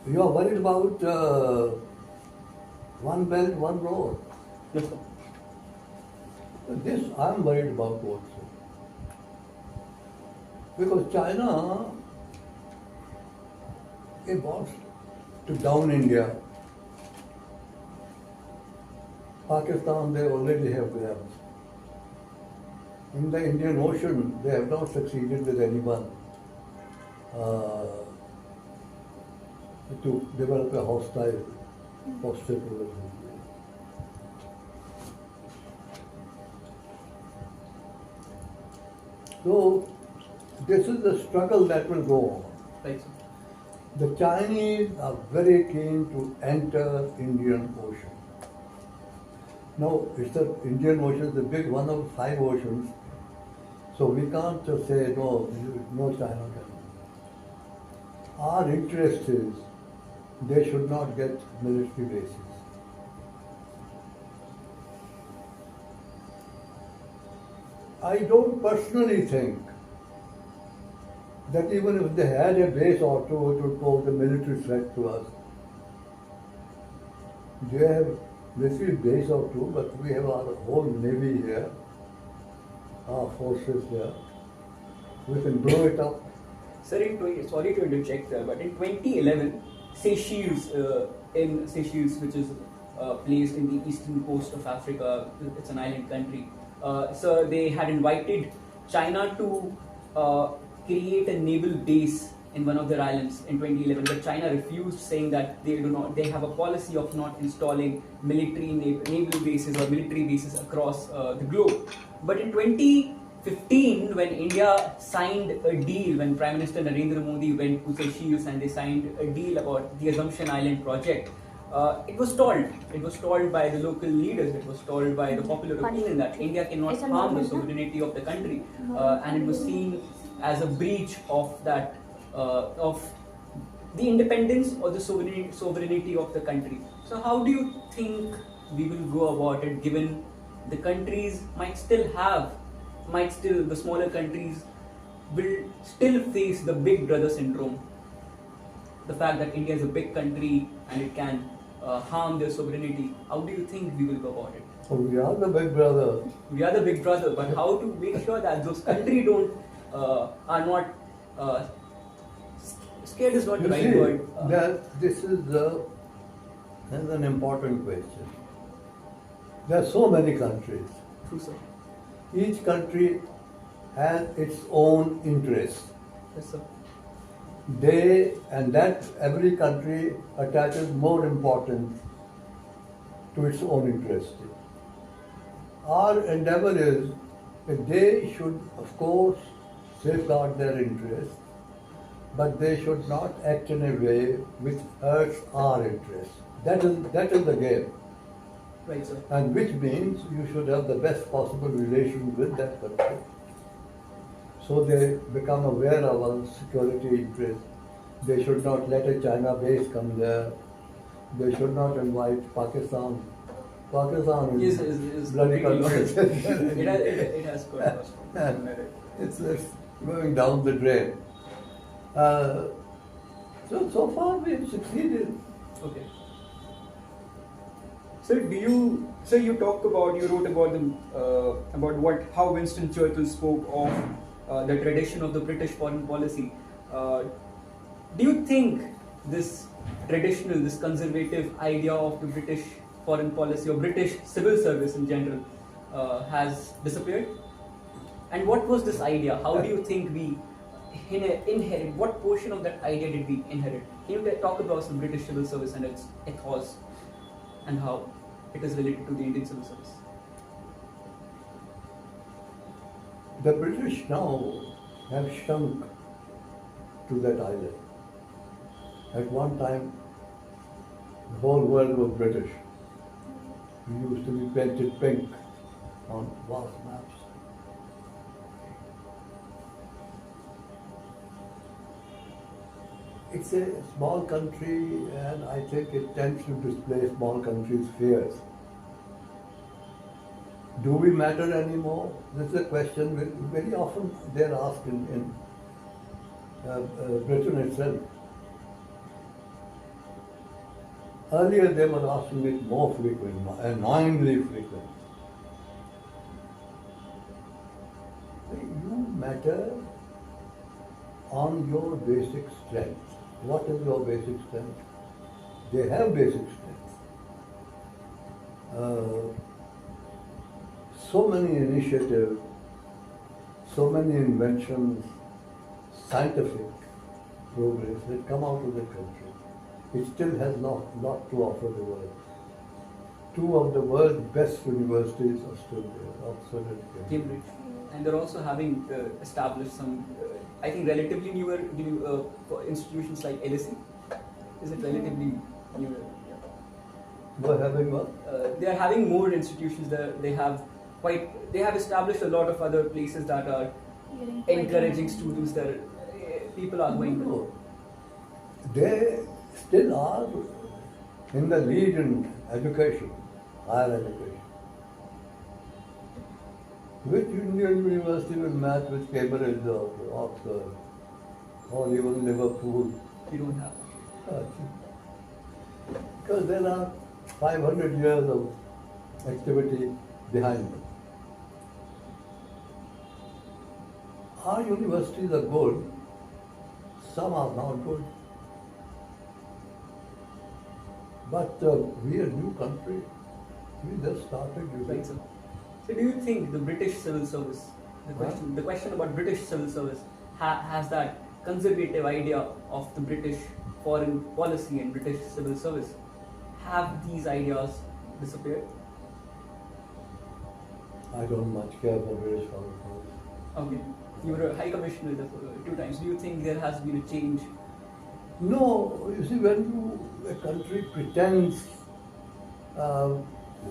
You are worried about one belt, one road. Yes, sir. This I am worried about also. Because China it wants to down India. Pakistan, they already have them. In the Indian Ocean, they have not succeeded with anyone to develop a hostile posture towards India. So, this is the struggle that will go on. Right, sir. The Chinese are very keen to enter Indian Ocean. Now, it's the Indian Ocean is the big one of 5 oceans, so we can't just say no, no China can. Our interest is they should not get military bases. I don't personally think that even if they had a base or two, it would pose a military threat to us. They have military base or two, but we have our whole navy here, our forces here. We can blow it up. Sir, sorry to interject, sir, but in 2011, Seychelles, which is placed in the eastern coast of Africa, it's an island country. So they had invited China to create a naval base in one of their islands in 2011, but China refused, saying that they have a policy of not installing military naval bases or military bases across the globe. But in 2015, when India signed a deal, when Prime Minister Narendra Modi went to Seychelles and they signed a deal about the Assumption Island project, it was stalled. It was stalled by the local leaders. It was stalled by the popular opinion that India cannot harm the sovereignty of the country, and it was seen as a breach of that, of the independence or the sovereignty of the country. So, how do you think we will go about it, given the countries the smaller countries will still face the big brother syndrome? The fact that India is a big country and it can harm their sovereignty. How do you think we will go about it? So we are the big brother. We are the big brother, but how to make sure that those countries are not scared is not the right word. This is an important question. There are so many countries. True, sir. Each country has its own interests. Yes, sir. Every country attaches more importance to its own interest. Our endeavor is that they should, of course, safeguard their interests, but they should not act in a way which hurts our interests. That is the game. Right, sir. And which means you should have the best possible relations with that country. So they become aware of our security interests. They should not let a China base come there. They should not invite Pakistan. Pakistan is bloody country. It has got It's going down the drain. So far we've succeeded. Okay. Sir, you wrote about how Winston Churchill spoke of the tradition of the British foreign policy. Do you think this traditional, this conservative idea of the British foreign policy or British civil service in general has disappeared? And what was this idea? How do you think we inherit? What portion of that idea did we inherit? Can you talk about the British civil service and its ethos and how it is related to the Indian civil service? The British now have shrunk to that island. At one time, the whole world was British. We used to be painted pink on vast maps. It's a small country, and I think it tends to display small countries' fears. Do we matter anymore? This is a question very often they're asked in Britain itself. Earlier they were asking it more frequent, annoyingly frequent. You matter on your basic strength. what is your basic strength? They have basic strength. So many initiatives, so many inventions, scientific progress that come out of the country. It still has lot to offer the world. Two of the world's best universities are still there, Oxford and Cambridge. And they're also having established some, I think, relatively newer institutions like LSE. Is it relatively newer? Yeah. We're having what? They are having more institutions. They have established a lot of other places that are encouraging students. That people are going. No. They still are in the lead in education, higher education. Which Indian university will match with Cambridge or Oxford or even Liverpool? You don't have. Because there are 500 years of activity behind them. Our universities are good, some are not good. But we are a new country. We just started using Right, sir. So do you think the British civil service, the question about British civil service, has that conservative idea of the British foreign policy and British civil service, have these ideas disappeared? I don't much care for British foreign policy. Okay. You were a High Commissioner 2 times. Do you think there has been a change? No, you see, when a country pretends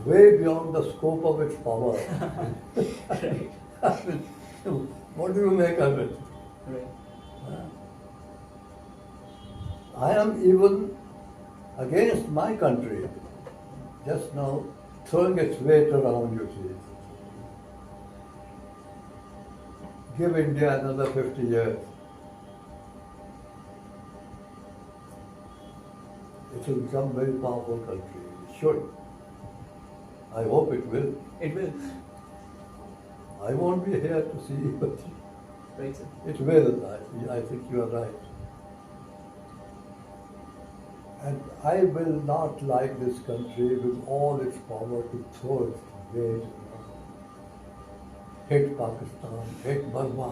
way beyond the scope of its power, Right. what do you make of it? Right. I am even against my country just now throwing its weight around, you see. Give India another 50 years. It will become a very powerful country. It should. I hope it will. It will. I won't be here to see it, but Right, sir. it will. I think you are right. And I will not like this country with all its power to throw its weight, hit Pakistan, hit Burma,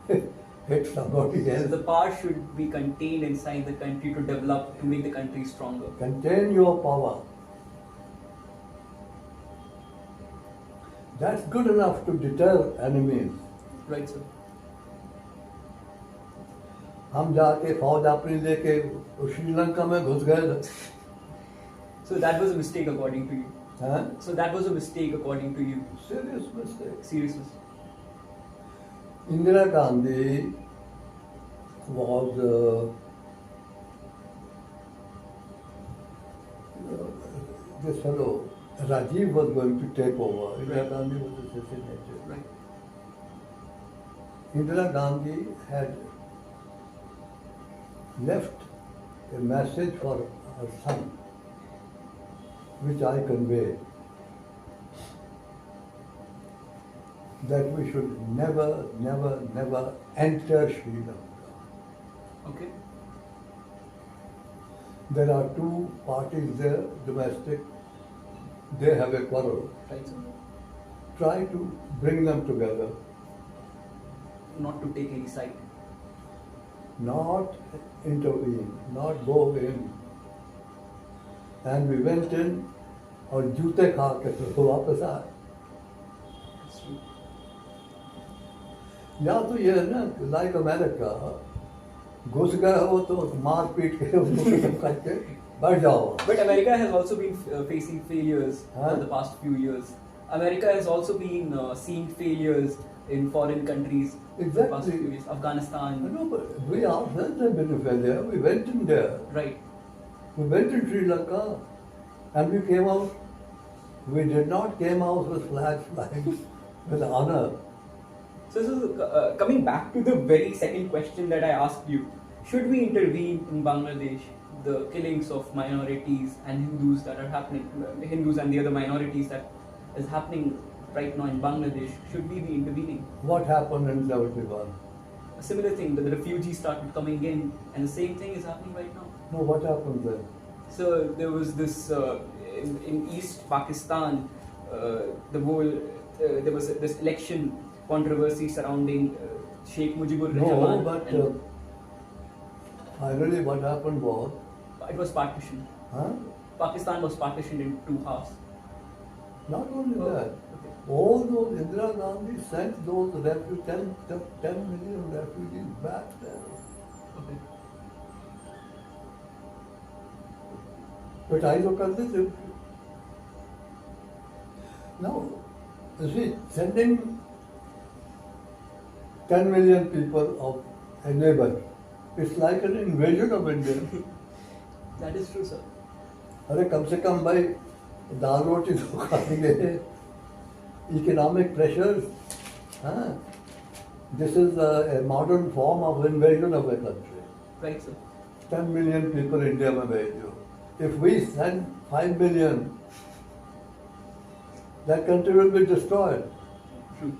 hit somebody So else. the power should be contained inside the country to develop, to make the country stronger. Contain your power. That's good enough to deter enemies. Right, sir. हम जाके फौज अपनी लेके श्रीलंका में घुस गए So that was a mistake according to you. हाँ? So that was a mistake according to you. Serious mistake. Seriously. Indira Gandhi was this fellow Rajiv was going to take over. Indira Right. Gandhi was assassinated. Right. Indira Gandhi had left a message for her son, which I conveyed, that we should never, never, never enter Sri Lanka. Okay. There are two parties there, domestic, they have a quarrel. Right, sir. Try to bring them together, Not to take any side. not intervene, not go in. And we went in और जूते खा के तो वापस आए. That's true. या तो ये है ना, लाइक अमेरिका, घुस गए हो तो मार पीट के उनको खत्म करके बैठ जाओ. But America has also been facing failures Huh? for the past few years. America has also been seeing failures in foreign countries for the past Exactly. few years. Afghanistan. No, but we ourselves have been a failure. We went in there. Right. We went in Sri Lanka and we came out. We did not came out with flags flying with honor. So coming back to the very second question that I asked you, should we intervene in Bangladesh, the killings of minorities and Hindus that are happening, Hindus and the other minorities that is happening right now in Bangladesh, should we be intervening? What happened in 71? a similar thing, that the refugees started coming in, and the same thing is happening right now. No, what happened then? So there was this in East Pakistan, the whole there was this election controversy surrounding Sheikh Mujibur No, Rahman. but and finally what happened was, it was partition. huh? Pakistan was partitioned in two halves. Not only Oh, that, okay. all those Indira Gandhi sent those 10 million refugees back there. Okay. पिटाई तो करते थे. Now, you see, sending 10 million people of a neighbor, it's like an invasion of India. That is true, sir. अरे कम से कम भाई दाल रोटी तो खाएंगे. Economic pressures, huh? This is a modern form of invasion of a country. Right, sir. 10 million people India में भेज दो. If we send 5 million, that country will be destroyed. True.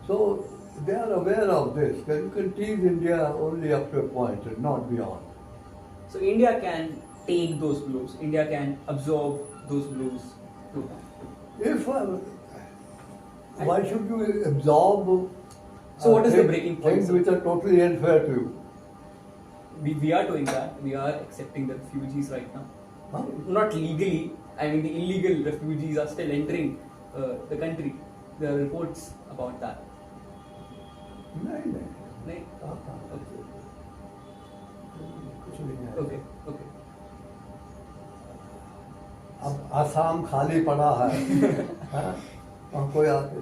So they are aware of this. That you can tease India only up to a point and not beyond. So India can take those blows. India can absorb those blows. Too. If why should you absorb So what is the breaking point, things sir? which are totally unfair to you? We are doing that. We are accepting the refugees right now. Huh? Not legally. I mean, the illegal refugees are still entering the country. There are reports about that. नहीं नहीं. Right? हाँ, Okay. कुछ नहीं है. Okay. Okay. अब आसाम खाली पड़ा है. हाँ? और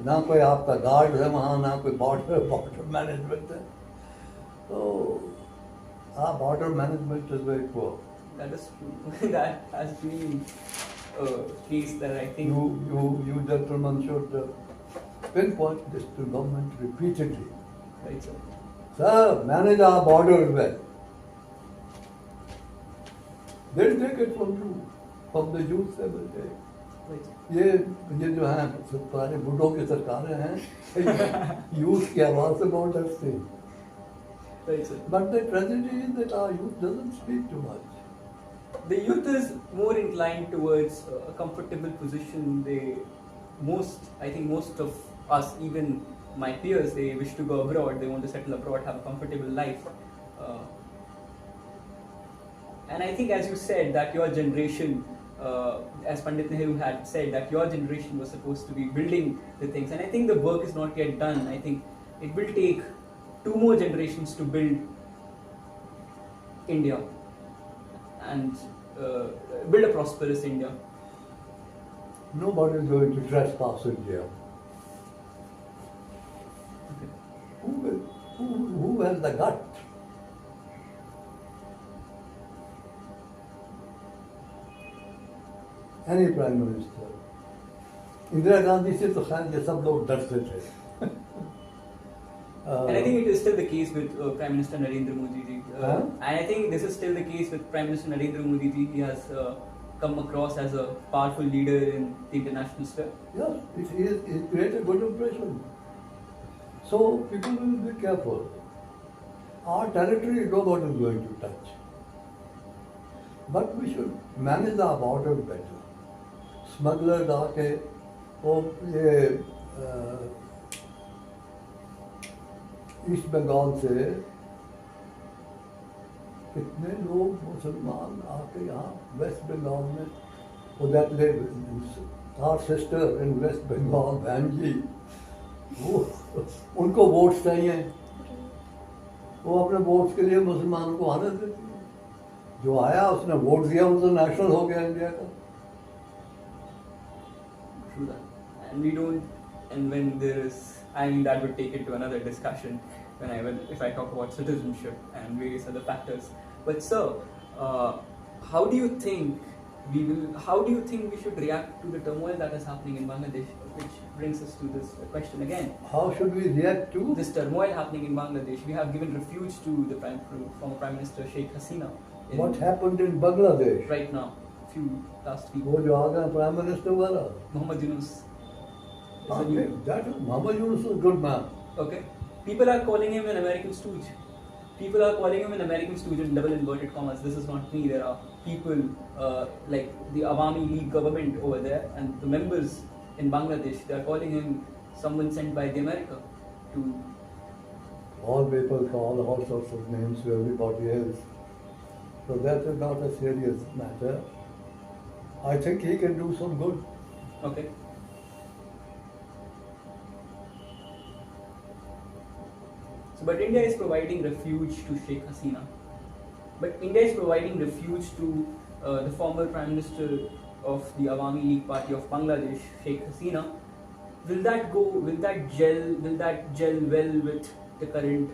ना कोई आपका गार्ड है वहाँ, ना कोई बॉर्डर मैनेजमेंट है. तो border management is very poor. That is true. That has been a case that I think. You gentlemen should pinpoint this to government repeatedly. Right, sir. Sir, manage our borders well. They'll take it from you, from the youth they will take. Right, sir. ये जो हैं पुराने बुढ़ों की सरकारें हैं, youth की आवाज से बहुत डरते हैं. Right, sir. But the tragedy is that our youth doesn't speak too much. The youth is more inclined towards a comfortable position. I think most of us, even my peers, they wish to go abroad. They want to settle abroad, have a comfortable life. And I think, as you said, that your generation, as Pandit Nehru had said, that your generation was supposed to be building the things. And I think the work is not yet done. I think it will take 2 more generations to build India and build a prosperous India. Nobody is going to trespass India. Okay. Who has the gut? Any prime minister. Indira Gandhi से तो खैर ये सब लोग डरते थे. And I think it is still the case with Prime Minister Narendra Modi ji. And I think this is still the case with Prime Minister Narendra Modi ji. He has come across as a powerful leader in the international sphere. Yes, it creates a good impression. So people will be careful. Our territory nobody is going to touch. But we should manage our borders better. Smugglers आके वो ये east Bengal से कितने लोग मुसलमान आके यहाँ waste Bengal में our sister in West Bengal, बहन जी, वो उनको वोट्स चाहिए. वो अपने वोट्स के लिए मुसलमानों को आने देती है. जो आया उसने वोट दिया, वो तो नेशनल हो गया इंडिया का. True that. And we don't, and when there is, I mean, that would take it to another discussion if I talk about citizenship and various other factors. But sir, how do you think we should react to the turmoil that is happening in Bangladesh? Which brings us to this question again. How should we react to This turmoil happening in Bangladesh? We have given refuge to the former Prime Minister Sheikh Hasina. what happened in Bangladesh? Right now, last week. वो जो आ गया prime minister वाला. Muhammad Yunus. Mohammed Yunus is a good man. Okay. People are calling him an American stooge. people are calling him an American student, double inverted commas. This is not me. There are people like the Awami League government over there and the members in Bangladesh. They are calling him someone sent by the America to. All people call all sorts of names to everybody else. So that is not a serious matter. I think he can do some good. Okay. So, but India is providing refuge to Sheikh Hasina. But India is providing refuge to the former Prime Minister of the Awami League Party of Bangladesh, Sheikh Hasina. Will that gel well with the current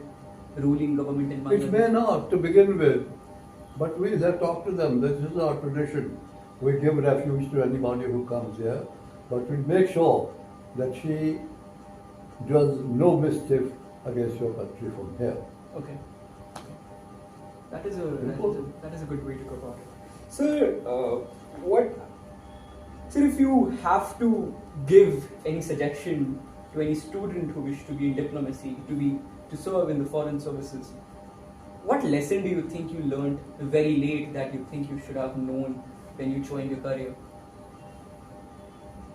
ruling government in Bangladesh? It may not to begin with, but we have talked to them. This is our tradition. We give refuge to anybody who comes here, but we make sure that she does no mischief against your country from here. Okay. That is a good way to go about it. Sir, Sir, if you have to give any suggestion to any student who wish to be in diplomacy, to serve in the foreign services, what lesson do you think you learned very late that you think you should have known when you joined your career?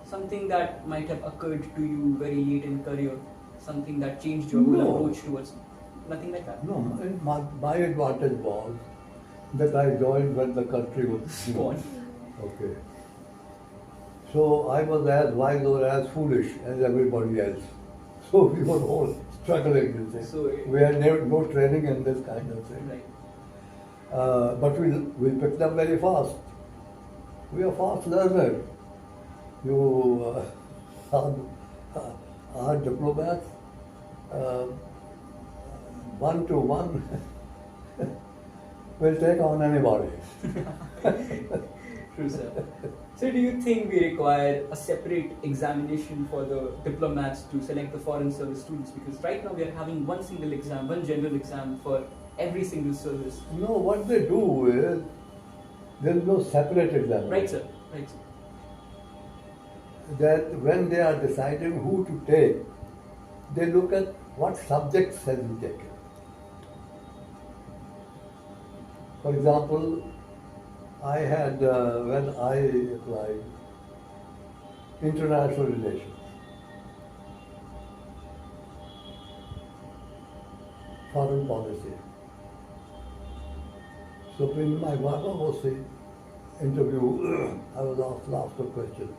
Something that might have occurred to you very late in career, something that changed your whole approach towards nothing like that? No, my advantage was that I joined when the country was born. Okay. So I was as wise or as foolish as everybody else. So we were all struggling with this. So we had no training in this kind of thing. Right. But we picked up very fast. We are fast learners. You are diplomats, 1-to-1 will take on anybody. True, sir. So, do you think we require a separate examination for the diplomats to select the foreign service students? Because right now we are having one single exam, one general exam for every single service. No, what they do is there is no separate exam. Right, sir. Right, sir. That when they are deciding who to take, they look at what subjects have you taken. For example, I had, when I applied, international relations, foreign policy. So in my Varanasi interview, I was asked a question.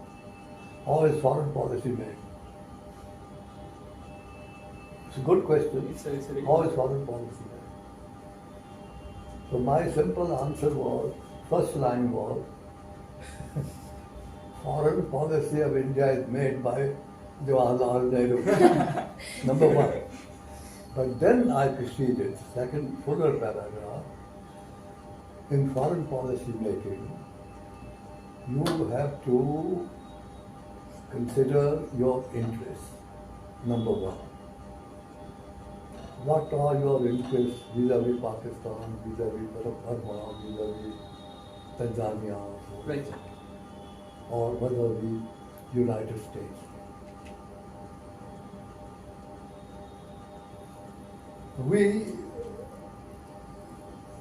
How is foreign policy made? It's a good question. How is foreign policy made? So my simple answer was, first line was, foreign policy of India is made by Jawaharlal Nehru. Number one. But then I proceeded, second fuller paragraph, in foreign policy making, you have to consider your interests, number one. What are your interests vis-a-vis Pakistan, vis-a-vis Burma, vis-a-vis Tanzania, Right. or vis-a-vis United States?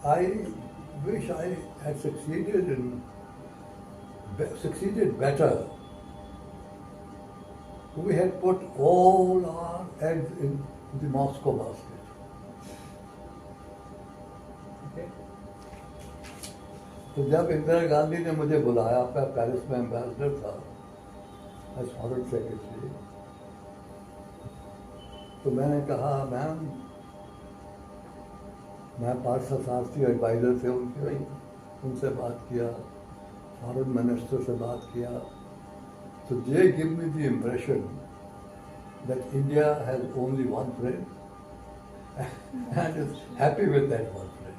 I wish I had succeeded better. We had put all our eggs in the Moscow basket. Okay. तो जब इंदिरा गांधी ने मुझे बुलाया, Paris में ambassador था, as foreign secretary, तो मैंने कहा मैम, मैं पार्थ शास्त्री एडवाइजर थे उनके, उनसे बात किया, फॉरेन मिनिस्टर से बात किया, so they give me the impression that India has only one friend and is happy with that one friend.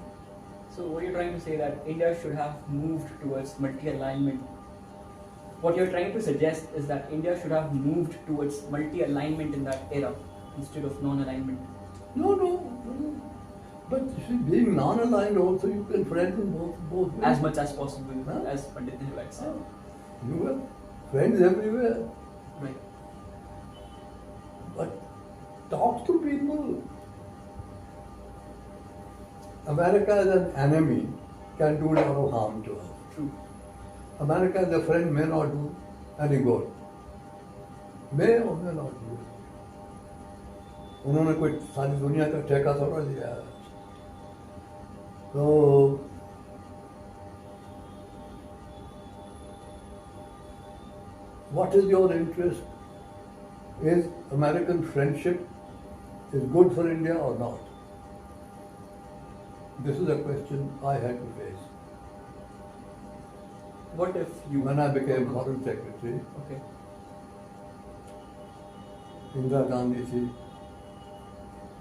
So what you're trying to say that India should have moved towards multi-alignment. What you're trying to suggest is that India should have moved towards multi-alignment in that era instead of non-alignment. No. But you see, being non-aligned also, you can friend in both ways. As much as possible, Huh? as Pandit Nehru had said. You have friends everywhere. Right. But talk to people. America as an enemy can do a lot of harm to us. True. America as a friend may not do any good. May or may not do. उन्होंने कोई सारी दुनिया का ठेका थोड़ा लिया है. So what is your interest? Is American friendship is good for India or not? This is a question I had to face. What if you... When I became Foreign Secretary, Okay. Indira Gandhi ji,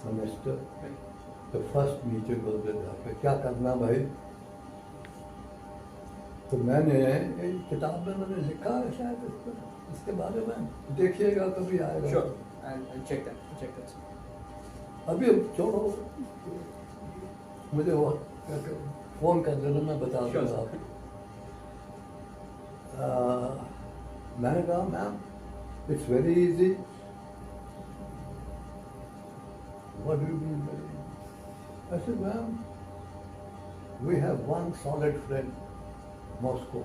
Minister, Right. the first meeting was with her. क्या करना भाई? तो मैंने ये किताब में मैंने लिखा है शायद इसके बारे में देखिएगा कभी आएगा. Sure. I'll check that. I'll check that. अभी छोड़ो, मुझे वो फोन कर देना, मैं बता Sure, दूंगा. sir. मैंने कहा ma'am it's very easy. What do you mean by it? I said, ma'am, we have one solid friend, Moscow.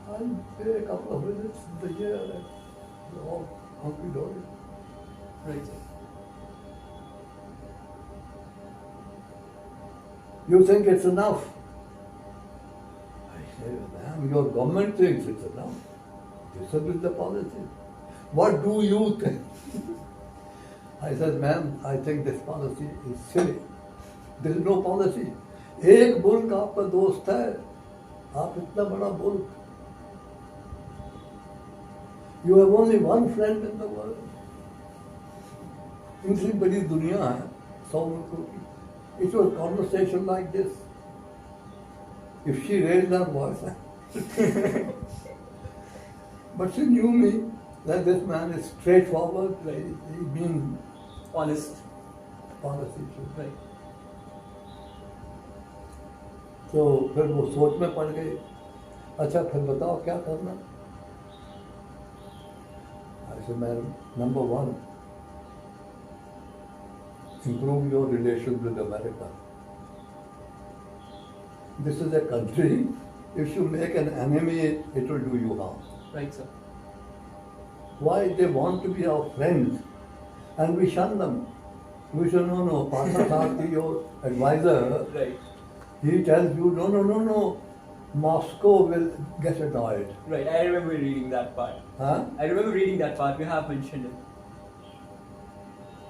I'll pay a couple of visits in the year and we're all hunky-dory. Right, sir. You think it's enough? I said, ma'am, your government thinks it's enough. This is the policy. What do you think? I said, ma'am, I think this policy is silly. There is no policy. एक मुल्क आपका दोस्त है, आप इतना बड़ा मुल्क. You have only one friend in the world. इतनी बड़ी दुनिया है, 100 मुल्कों की. It was conversation like this. If she raised her voice, but she knew me that this man is straightforward. He means Honest. policy. Right. तो फिर वो सोच में पड़ गई. अच्छा फिर बताओ क्या करना? I said, man, number one, improve your relations with America. This is a country. If you make an enemy, it will do you harm. Right, sir. Why they want to be our friends, and we shun them. We say, no, Partha, your advisor, Right. he tells you, no, Moscow will get annoyed. Right. I remember reading that part. Huh? I remember reading that part. You have mentioned it.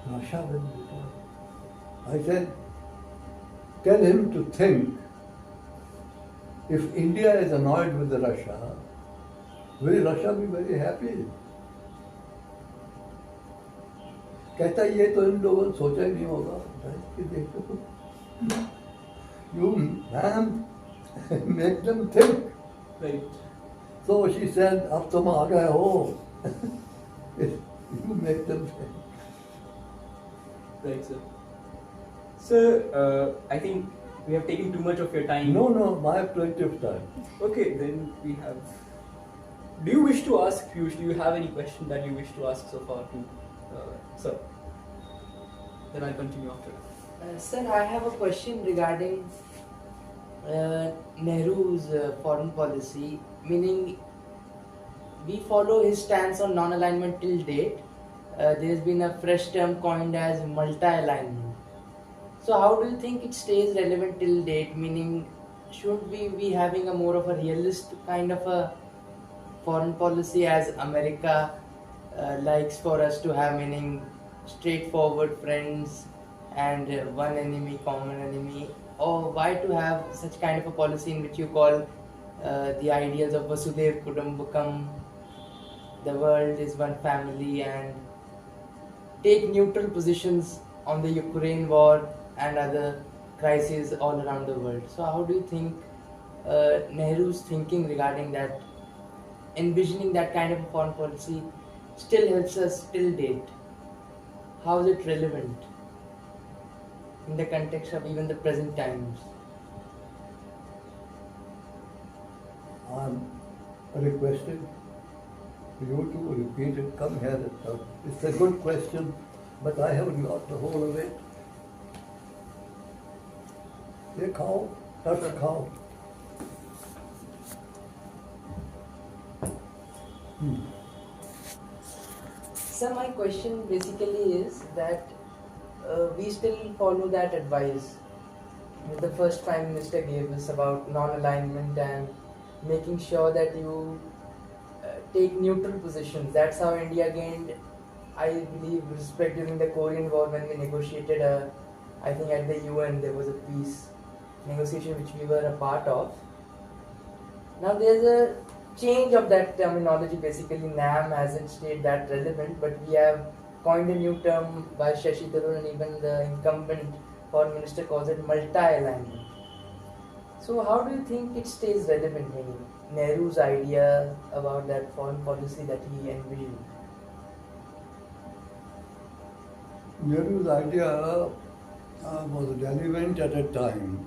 Russia will be annoyed. I said, tell him to think, if India is annoyed with Russia, will Russia be very happy? कहता ये तो इन लोगों ने सोचा ही नहीं होगा. कि देखो, you man, make them think. Right. So she said, अब तुम आ गए हो. You make them think. Right, sir. Sir, I think we have taken too much of your time. No, I have plenty of time. Okay, then we have. Do you wish to ask, Piyush, do you have any question that you wish to ask so far to sir? Then I'll continue after that. Sir, I have a question regarding Nehru's foreign policy, meaning we follow his stance on non-alignment till date. There's been a fresh term coined as multi-alignment. So how do you think it stays relevant till date, meaning should we be having a more of a realist kind of a foreign policy as America likes for us to have, meaning straightforward friends and one enemy, common enemy, or why to have such kind of a policy in which you call the ideas of Vasudev Kudumbakam, the world is one family, and take neutral positions on the Ukraine war and other crises all around the world. So how do you think Nehru's thinking regarding that, envisioning that kind of a foreign policy still helps us till date? How is it relevant in the context of even the present times? I'm requesting you to repeat it. Come here. It's a good question, but I haven't got the whole of it. ये खाओ, रस खाओ. So my question basically is that we still follow that advice that the first Prime Minister gave us about non-alignment and making sure that you take neutral positions. That's how India gained, I believe, respect during the Korean War when we negotiated I think at the UN there was a peace negotiation which we were a part of. Now there's a change of that terminology. Basically, NAM hasn't stayed that relevant, but we have coined a new term by Shashi Tharoor, and even the incumbent foreign minister calls it multi-alignment. So how do you think it stays relevant, meaning Nehru's idea about that foreign policy that he envisioned? Nehru's idea was relevant at a time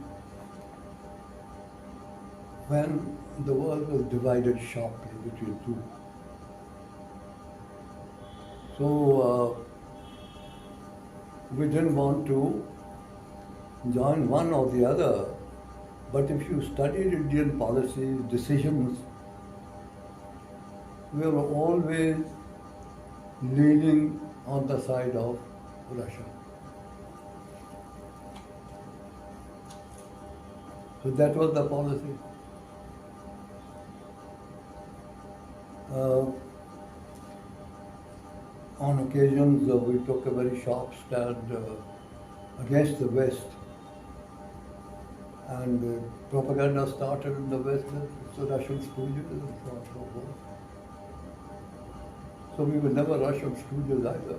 when the world was divided sharply between two. So we didn't want to join one or the other, but if you studied Indian policy decisions, we were always leaning on the side of Russia. So that was the policy. On occasions, we took a very sharp stand against the West, and propaganda started in the West that it's the Russian stooges and so on and so forth. So we were never Russian stooges either.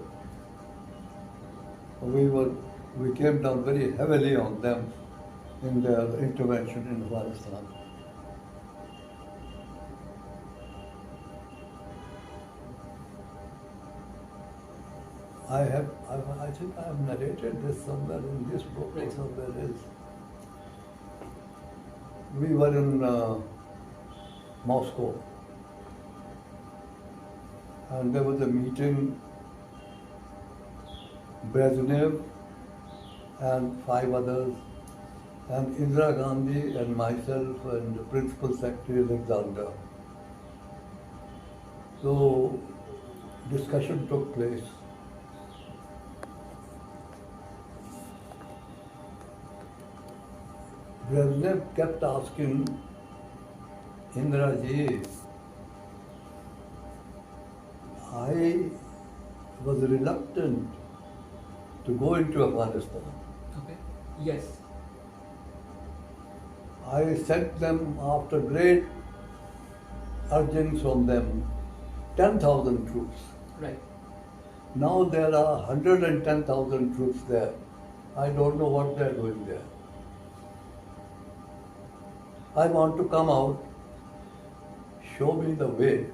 We came down very heavily on them in their intervention in Afghanistan. I think I have narrated this somewhere in this book or somewhere else. We were in Moscow, and there was a meeting. Brezhnev and 5 others, and Indira Gandhi and myself and the Principal Secretary Alexander. So discussion took place. Brezhnev kept asking Indira-ji, I was reluctant to go into Afghanistan. Okay. Yes. I sent them after great urgings from them 10,000 troops. Right. Now there are 110,000 troops there. I don't know what they are doing there. I want to come out. Show me the way.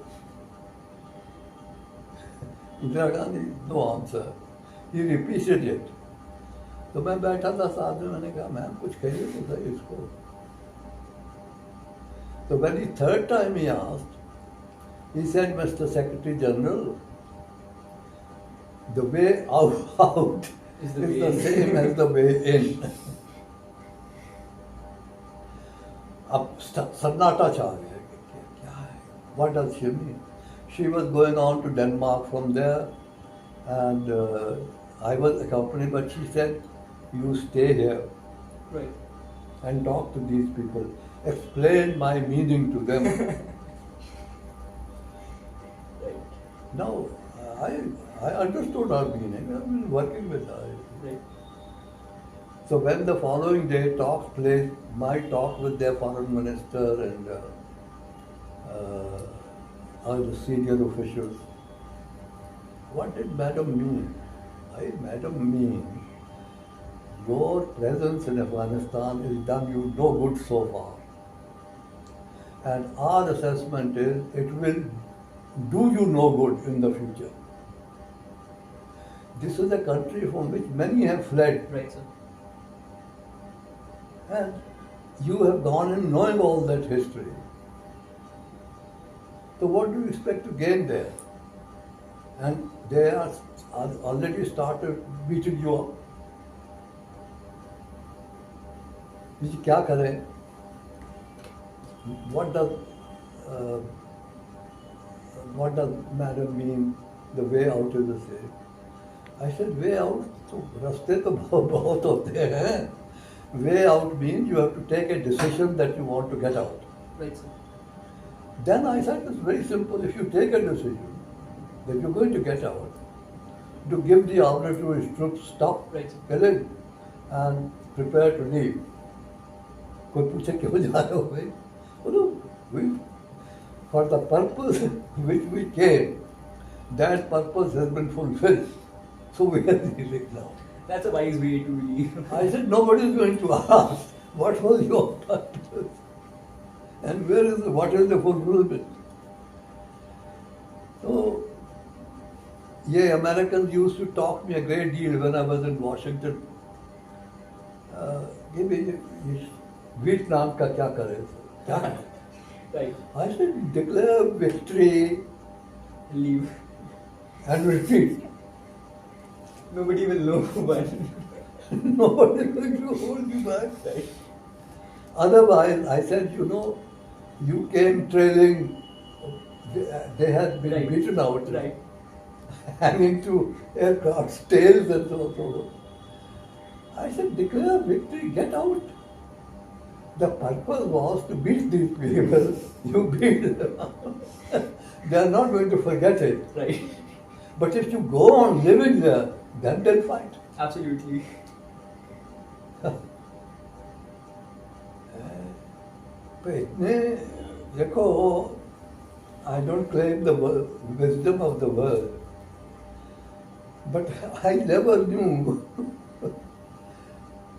Indira Gandhi, no answer. He repeated it. तो मैं बैठा था साथ में, मैंने कहा ma'am कुछ कहिए तो सही इसको. So when the third time he asked, he said, Mr. Secretary General, the way out is the same as the way in. अब सन्नाटा छा गया कि क्या है? What does she mean? She was going on to Denmark from there, and I was accompanied, but she said, you stay here. Right. And talk to these people. Explain my meaning to them. Right. Now, I understood her meaning. I've been working with her. Right. So when the following day talks place, my talk with their foreign minister and other senior officials, what did Madam mean? Madam mean, your presence in Afghanistan has done you no good so far. And our assessment is it will do you no good in the future. This is a country from which many have fled. Right, sir. And you have gone in knowing all that history. So what do you expect to gain there? And they are already started beating you up. जी क्या करें? What does madam mean? The way out is the same. I said way out. तो रास्ते तो बहुत होते हैं. Way out means you have to take a decision that you want to get out. Right, sir. Then I said it's very simple. If you take a decision that you're going to get out, to give the order to his troops, stop, Right, sir. kill him, and prepare to leave. कोई पूछे क्यों जा रहे हो भाई? बोलो, for the purpose which we came, that purpose has been fulfilled. So we are leaving now. That's a wise way to leave. I said nobody is going to ask what was your purpose and what is the fulfillment. So, Americans used to talk me a great deal when I was in Washington. Vietnam का क्या करें? क्या करें? Right. I said declare victory Leave. and retreat. Nobody will know when. Nobody is going to hold you back. Right. Otherwise, I said, you came trailing, they had been Right. beaten out, Right. hanging to aircraft's tails and so on. I said, declare victory, get out. The purpose was to beat these people. You beat them. They are not going to forget it. Right. But if you go on living there, then they'll fight. Absolutely. तो इतने देखो, I don't claim the wisdom of the world, but I never knew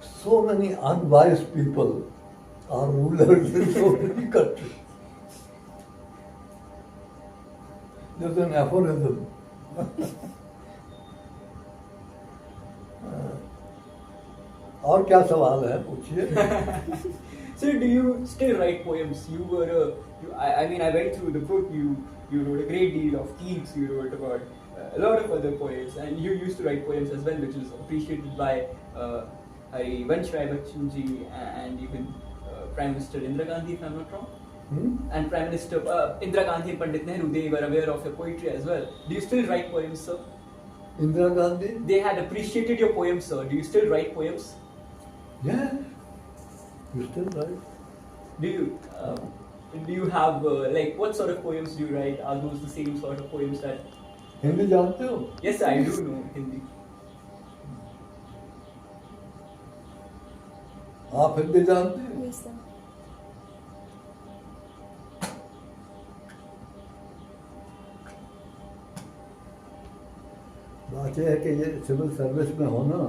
so many unwise people are rulers in so many countries. There's an aphorism. और क्या सवाल है पूछिए. So do you still write poems? I mean, I went through the book. You wrote a great deal of Keats. You wrote about a lot of other poets, and you used to write poems as well, which is appreciated by Harivansh Rai Bachchan ji and even Prime Minister Indira Gandhi, if I'm not wrong. And Prime Minister Indira Gandhi and Pandit Nehru, they were aware of your poetry as well. Do you still write poems, sir? Indira Gandhi? They had appreciated your poems, sir. Do you still write poems? Yeah. You still write? Do you have what sort of poems do you write? Are those the same sort of poems that? Hindi जानते हो? Yes, I do know Hindi. आप हिंदी जानते हो? Yes, sir. बात यह है कि ये सिविल सर्विस में हो ना,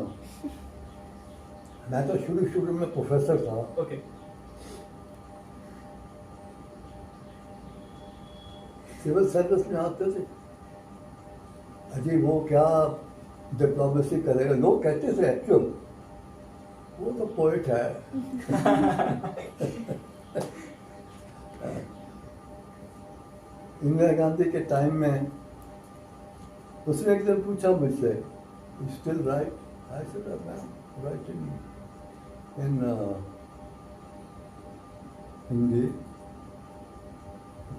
मैं तो शुरू में प्रोफेसर था. Okay. सिविल सर्विस में आते थे, अजी वो क्या डिप्लोमेसी करेगा. लोग कहते थे एक्चुअल वो तो पोएट है. इंदिरा गांधी के टाइम में उसने एक दिन पूछा मुझसे, "You still write?" I said, "I'm writing in Hindi."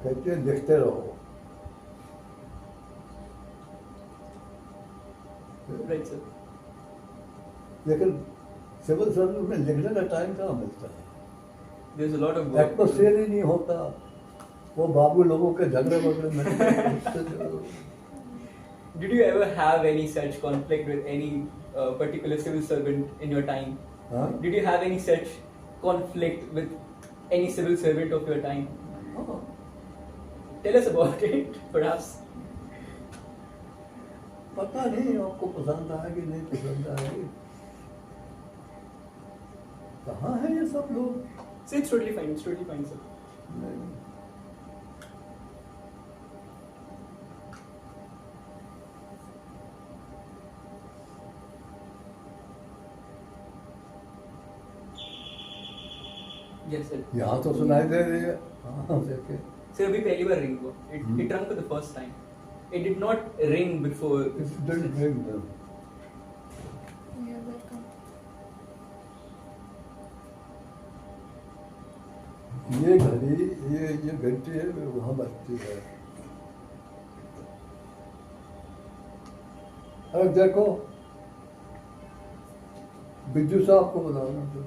कहते हैं लिखते रहो. Right, sir. लेकिन सिविल सर्विस में लिखने का टाइम कहाँ मिलता है? There's a lot of work. Atmosphere ही नहीं होता. वो बाबू लोगों के झगड़े वगड़े में. Did you ever have any such conflict with any particular civil servant in your time? हाँ? Did you have any such conflict with any civil servant of your time? हाँ. Tell us about it, perhaps. पता नहीं आपको पसंद आएगी नहीं पसंद आएगी. कहाँ है ये सब लोग? So it's totally fine. It's totally fine, sir. नहीं. Yes, sir. यहाँ तो सुनाई दे रही है. हाँ देखे. Sir, अभी पहली बार ring हुआ. It rang for the first time. It did not ring before. It didn't ring them. You're welcome. ये घड़ी ये घंटी है वहाँ बजती है। अरे देखो बिज्जू साहब को बताना तो।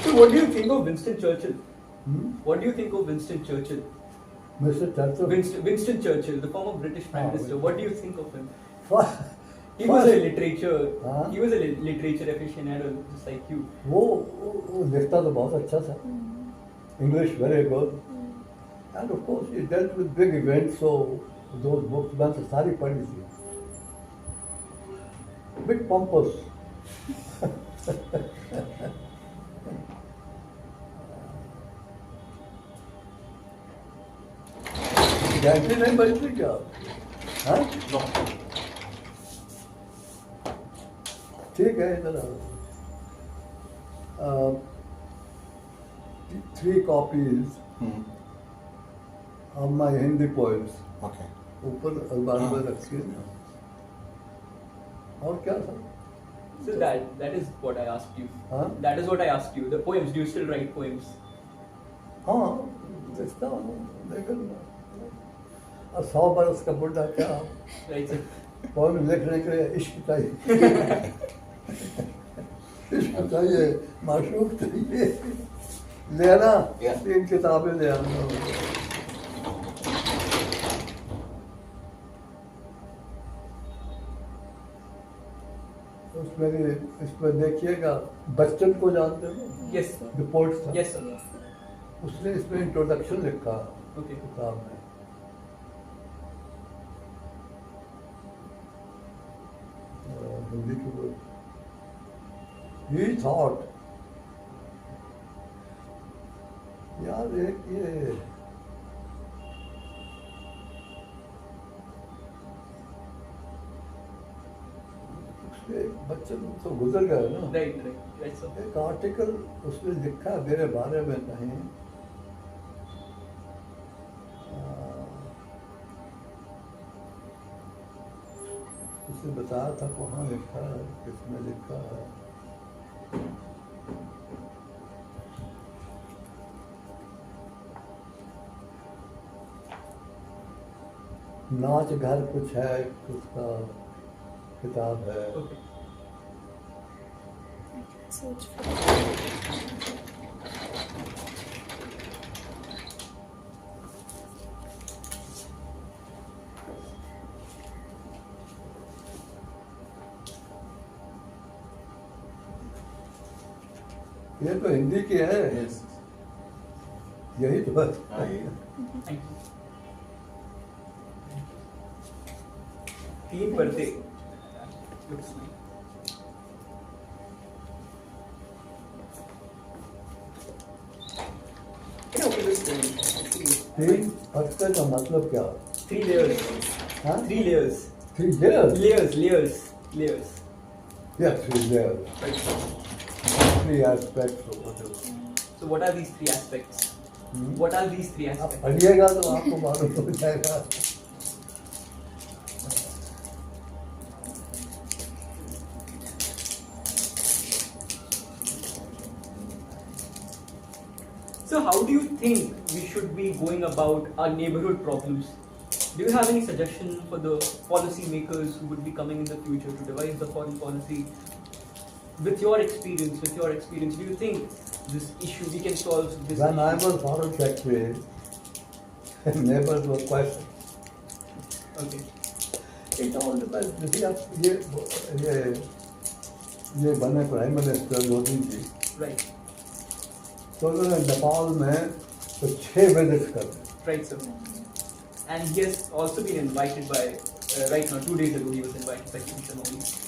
So what do you think of Winston Churchill? Hmm? What do you think of Winston Churchill? Mr. Churchill. Winston Churchill, the former British Prime Oh, Minister. What do you think of him? First, He was a literature. हाँ? He was a literature aficionado, just like you. वो लिखता तो बहुत अच्छा था, English very good, and of course he dealt with big events, so those books मैंने तो सारी पढ़ी थी, bit pompous. घंटी नहीं बजती क्या? हाँ? ठीक है इधर आओ। 3 copies of my Hindi poems Okay. ऊपर अखबार में रखी है। और क्या था? So that is what I asked you. हाँ? That is what I asked you. The poems. Do you still write poems? हाँ लिखता हूँ, लेकिन 100 बरस का बुढ़ा क्या Right, sir. पोएम लिखने के लिए इश्क चाहिए, इश्क चाहिए, माशूक चाहिए, लेना 3 किताबें ले आना। इसमें देखिएगा बच्चन को जानते हो? Yes, sir. रिपोर्ट था, Yes, sir. उसने इसमें इंट्रोडक्शन लिखा Okay. किताब में। हिंदी की बोल, he thought यार एक ये बच्चन तो गुजर गए ना, Right, sir. एक आर्टिकल उसने लिखा मेरे बारे में कहीं, उसने बताया था कहाँ लिखा है, किसने लिखा है। नाच घर कुछ है, उसका किताब है। Okay. Search for ये तो हिंदी की है, Yes. यही तो है। Thank you. 3 पर्दे. Looks nice. Can you open this thing? 3 पत्ते का मतलब क्या? 3 layers. हाँ? 3 layers. 3 layers? Layers. Yeah, 3 layers. Right. 3 aspects or whatever. So what are these 3 aspects? Hmm? What are these 3 आप aspects? पढ़िएगा तो आपको मालूम हो जाएगा। So how do you think we should be going about our neighborhood problems? Do you have any suggestion for the policy makers who would be coming in the future to devise the foreign policy? With your experience, do you think this issue we can solve this When I issue? was foreign secretary, neighbors were questioned. Okay. It all depends. देखिए आप ये बने prime minister Modi ji, Right. तो उन्होंने नेपाल में तो 6 visit कर दी। Right, sir. And he has also been invited by, right now, 2 days ago, he was invited by Mr Maharajakrishna.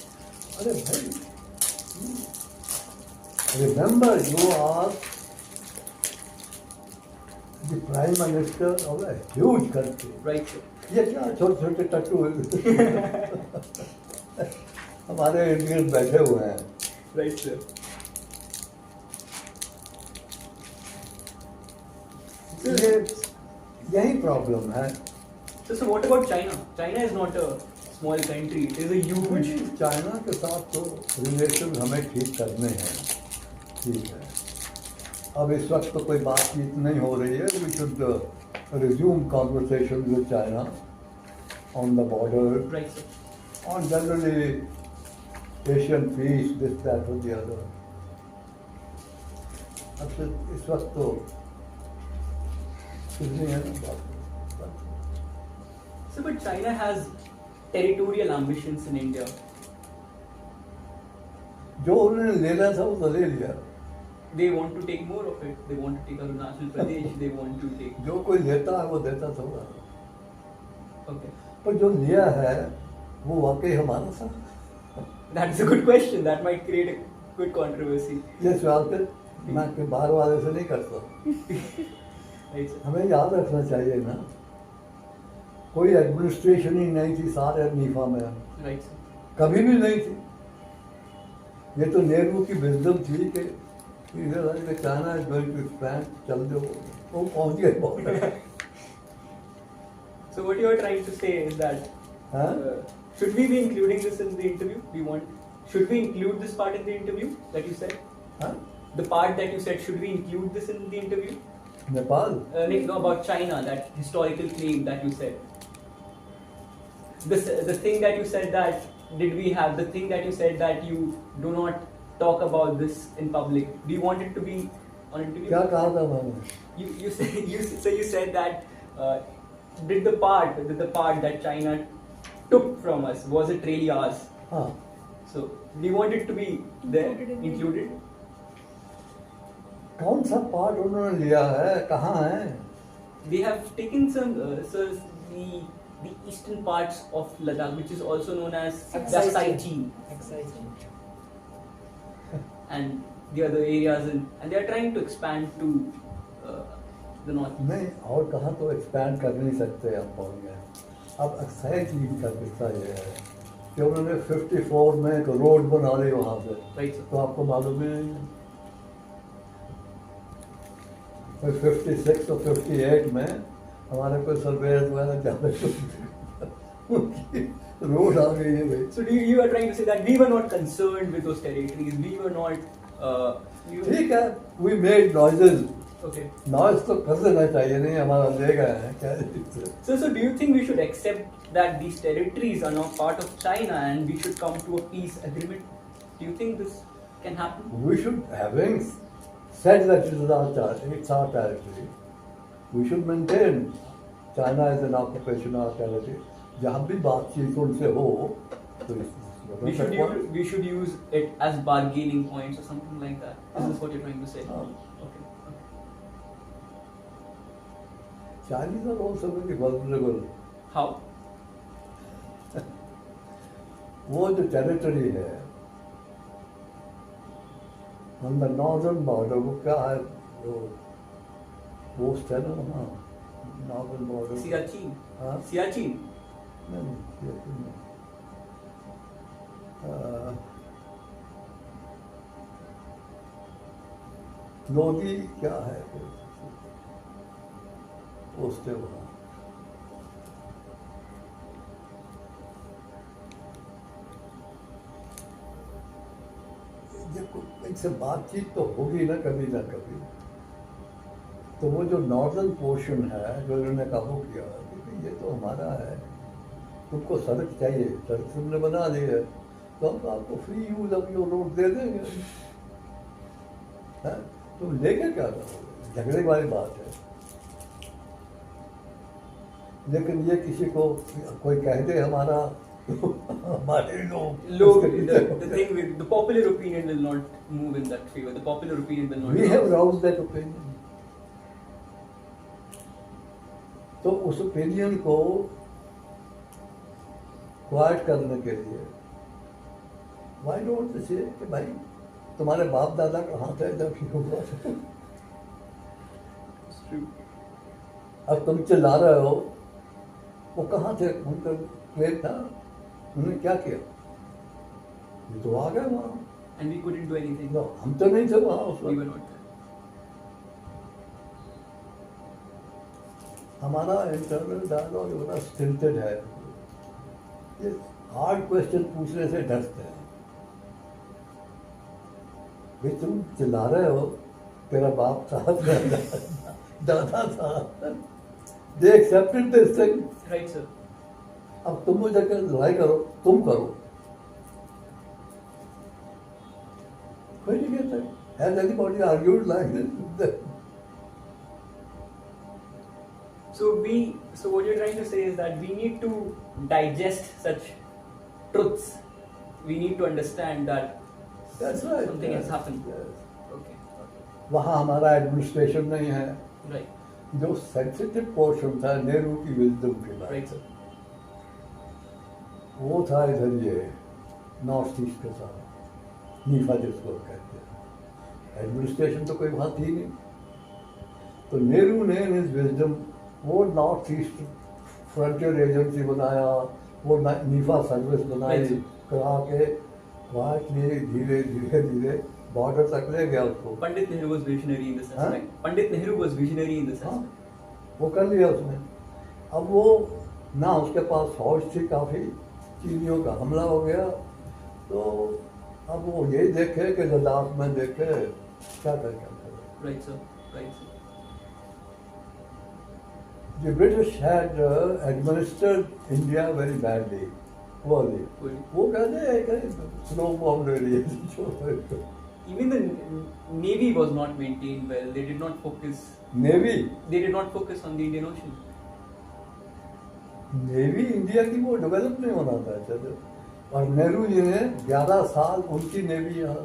अरे भाई, remember you are the prime minister of a huge country. Right, sir. ये क्या छोटे छोटे टट्टू हमारे Indian बैठे हुए हैं। Right, sir. ये यही प्रॉब्लम है। So what about China? China is not a small country. It is a huge. China के साथ तो रिलेशन हमें ठीक करने हैं, ठीक है। अब इस वक्त तो कोई बातचीत नहीं हो रही है। We should resume conversation with China on the border, Right, sir. on generally Asian peace, this, that or the other. अब से इस वक्त तो कुछ नहीं है ना बात। So, but China has territorial ambitions in India. जो उन्होंने लेना था वो तो ले लिया। They want to take more of it. They want to take Arunachal Pradesh. They want to take. जो कोई लेता है वो देता थोड़ा, Okay. पर जो लिया है वो वाकई हमारा था। That's a good question. That might create a good controversy. ये सवाल पे मैं के बाहर वाले से नहीं करता। Right, sir. हमें याद रखना चाहिए ना, कोई एडमिनिस्ट्रेशन ही नहीं थी सारे नीफा में, Right, sir. कभी भी नहीं थी। ये तो नेहरू की विजडम थी कि China is going to expand, चल दो, वो पहुंच गए बहुत। So what you are trying to say is that Huh? should we be including this in the interview? Should we include this part in the interview that you said? हाँ? The part that you said, should we include this in the interview? Nepal No, about China, that historical claim that you said. The thing that you said that the thing that you said that you do not talk about this in public. Do you want it to be on interview? क्या कहा था मैंने? You said that did the part that China took from us, was it really ours? हाँ, So do you want it to be there included? कौन सा part उन्होंने लिया है, कहाँ है? They have taken some the eastern parts of Ladakh, which is also known as the Saijin, Exciting. and the other areas, and they are trying to expand to the north. नहीं, और कहाँ तो expand कर नहीं सकते हम पहुँच गए। अब एक्साइटिंग का किस्सा ये है कि उन्होंने 54 में एक रोड बना ली वहाँ से, Right, sir. तो आपको मालूम है 56 और 58 में हमारे कोई सर्वेयर वगैरह जाने रोड आ गई है भाई। So you are trying to say that we were not concerned with those territories. We were not. ठीक है, we made noises, Okay. Noise तो कर देना चाहिए, नहीं हमारा ले गए हैं क्या? So do you think we should accept that these territories are now part of China and we should come to a peace agreement? Do you think this can happen? We should, having said that it is our territory, we should maintain China is an occupation of our territory. जहाँ भी बातचीत उनसे हो तो We should use it as bargaining points or something like that. Is this what you're trying to say? हाँ। Okay. Chinese are also very vulnerable. How? वो जो territory है on the northern border, वो क्या है, वो पोस्ट है ना वहाँ नॉर्दर्न बॉर्डर। Siachen. हाँ? Siachen. नहीं, Siachen नहीं। लोधी क्या है पोस्ट है वहाँ। देखो, इनसे बातचीत तो होगी ना कभी, तो वो जो नॉर्दर्न पोर्शन है जो इन्होंने काबू किया, ये तो हमारा है, तुमको सड़क चाहिए, सड़क तुमने बना दी है तो हम आपको free use of your road दे देंगे, है? तुम लेके क्या करोगे? झगड़े वाली बात है। लेकिन ये किसी को कोई कह दे हमारा हमारे Look, the thing with the popular opinion will not move in that favor. The popular opinion will not. We have roused that opinion. तो उस ओपिनियन को क्वाइट करने के लिए व्हाई डोंट दे से कि भाई तुम्हारे बाप दादा कहाँ थे जब ठीक हुआ? अब तुम चिल्ला रहे हो, वो कहाँ थे? उनका क्लेम था, उन्होंने क्या किया? ये तो आ गए वहाँ। And we couldn't do anything. No, हम तो नहीं थे वहाँ उस We were वक्त। not there. हमारा इंटरनल डायलॉग बड़ा स्टिल्टेड है। ये हार्ड क्वेश्चन पूछने से डरते हैं। भाई तुम चिल्ला रहे हो, तेरा बाप था, दादा था, they accepted this thing. Right, sir. अब तुम मुझे लड़ाई करो, तुम करो। कोई नहीं कहता। Has anybody argued like this? So what you're trying to say is that we need to digest such truths. We need to understand that That's right. something has happened. Yes. Okay. वहाँ हमारा administration नहीं है। Right. जो sensitive portion था नेहरू की wisdom के बाद, Right, sir. वो था इधर ये नॉर्थ ईस्ट के साथ नीफा जिसको कहते हैं। एडमिनिस्ट्रेशन तो कोई वहाँ थी नहीं, तो नेहरू ने इस विजडम वो नॉर्थ ईस्ट फ्रंटियर एजेंसी बनाया, वो नीफा सर्विस बनाई, Right. करा के क्वाइटली धीरे धीरे धीरे बॉर्डर तक ले गया उसको। Pandit Nehru was visionary in this Huh? aspect. Pandit Nehru was visionary in this हाँ, aspect. वो कर लिया उसने। अब वो ना उसके पास फौज थी काफ़ी, चीनियों का हमला हो गया, तो अब वो यही देखे कि लद्दाख में देखे क्या करे। Right, sir. Right, sir. The British had administered India very badly, poorly. Poorly. वो कहते हैं कि स्नो बॉम्ब ले लिए। Even the navy was not maintained well. They did not focus. Navy They did not focus on the Indian Ocean. Navy India की वो develop नहीं होना चाहते थे, और नेहरू जी ने 11 साल उनकी नेवी यहाँ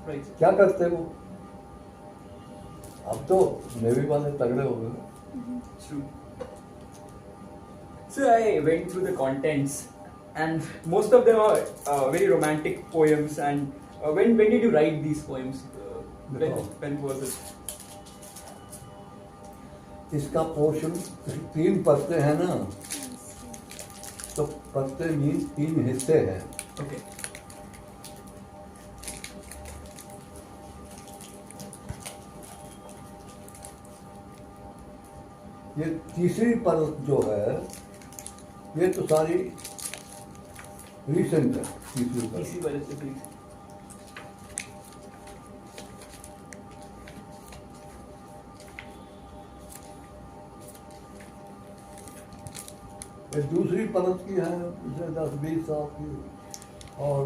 Right, sir. क्या करते वो। अब तो नेवी वाले तगड़े हो गए। True. So I went through the contents, and most of them are very romantic poems. And when did you write these poems? When was it? इसका पोर्शन 3 पत्ते हैं ना, तो पत्ते मीन 3 हिस्से हैं। Okay. ये तीसरी परत जो है, ये तो सारी रिसेंट है। तीसरी परत Easy पर से please. ये दूसरी परत की है, पिछले 10-20 साल की, और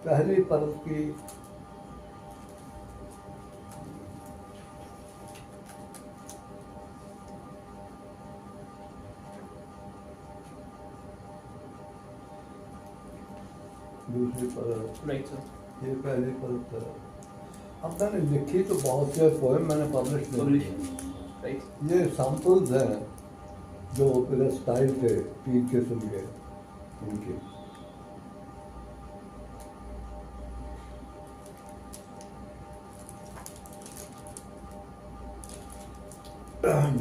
पहली परत की दूसरी परत, Right, sir. ये पहली परत है। अब मैंने लिखी तो बहुत से पोएम मैंने पब्लिश नहीं Publish. किए। Right. ये सैम्पल्स हैं जो मेरे स्टाइल थे 3 किस्म के उनके।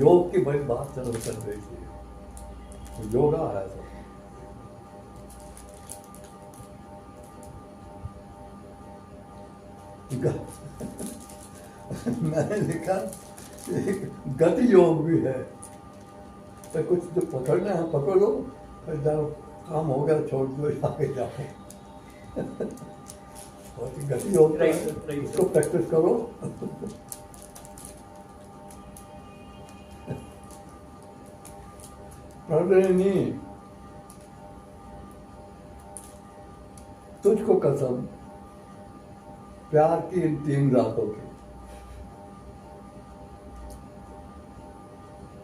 योग की बड़ी बात चल रही थी, योगा है सब। मैंने लिखा गति योग भी है, तो कुछ जो पकड़ना है पकड़ लो, फिर जाओ, काम हो गया छोड़ दो, आगे जाओ। और गति योग Right, sir, right, इसको प्रैक्टिस करो। पढ़ रहे नहीं, तुझको कसम प्यार की इन 3 रातों की,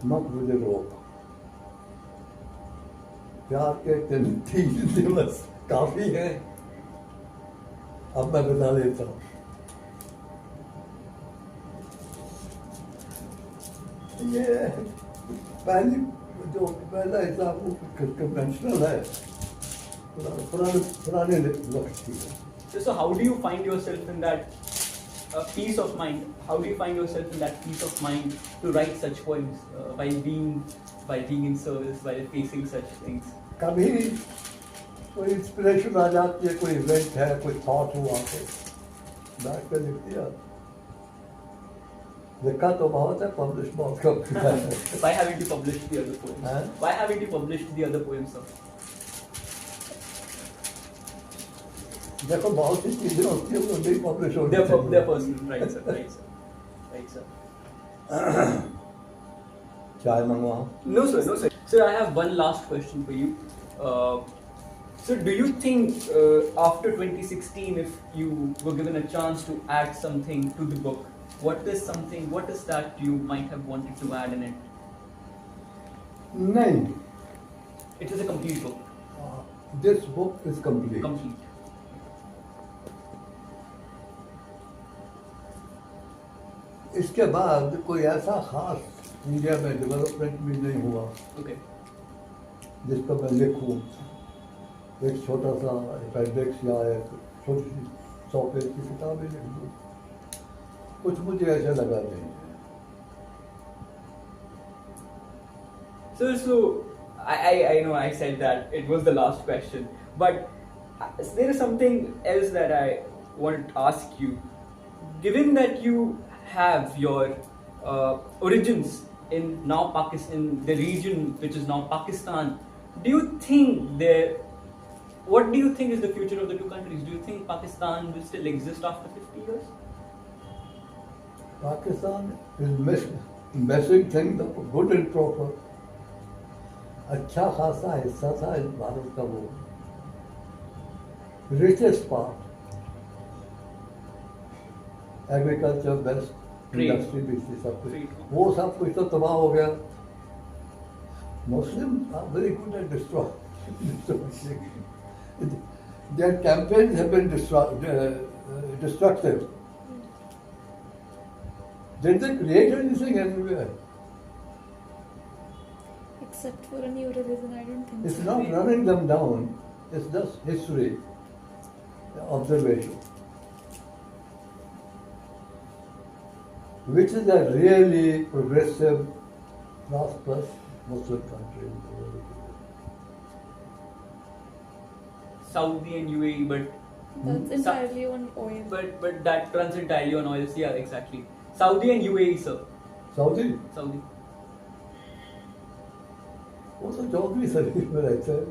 मत मुझे रोक। प्यार के 3 दिवस काफी है। अब मैं बता देता हूँ। ये पहला हिस्सा कन्वेंशनल है, पुराने वक्त की है। So how do you find yourself in that peace of mind? How do you find yourself in that peace of mind to write such poems while being in service, while facing such things? कभी कोई inspiration आ जाती है, कोई event है, कोई thought हुआ तो बैठ कर लिख दिया। लिखा तो बहुत है, पब्लिश बहुत कम किया है। Why haven't you published the other poems? Huh? Why haven't you published the other poems, sir? देखो बहुत सी चीजें होती हैं वो नहीं पब्लिश होती They're personal, right, sir, right, sir. Right, sir. चाय मंगवाओ। No, sir, no, sir. Sir, I have one last question for you. Sir, do you think after 2016, if you were given a chance to add something to the book, what is that you might have wanted to add in it? नहीं, It is a complete book. this book is complete. Complete. इसके बाद कोई ऐसा खास India में development भी नहीं हुआ Okay. जिस पर मैं लिखूं। एक छोटा सा अपेंडिक्स या एक छोटी सी 100 पेज की किताब ही लिख दूं, कुछ मुझे ऐसा लगा नहीं है। Sir, so I know I said that it was the last question, but there is something else that I want to ask you. Given that you have your origins in now Pakistan, in the region which is now Pakistan, what do you think is the future of the two countries? Do you think Pakistan will still exist after 50 years? Pakistan is missing things good and proper. अच्छा खासा हिस्सा था इस भारत का वो richest part, agriculture best, industry based सब कुछ, वो सब कुछ तो तबाह हो गया। Muslims are very good at destroying. Their campaigns have been destructive. Did they create anything anywhere? Except for a new religion, I don't think It's so. not running them down, it's just history, observation. Which is a really progressive, prosperous Muslim country. Saudi and UAE, but That's entirely on oil. but that runs entirely on oil. Yeah, exactly. Saudi and UAE, sir. Saudi, Saudi. वो तो चौधरी शरीफ में रहते हैं,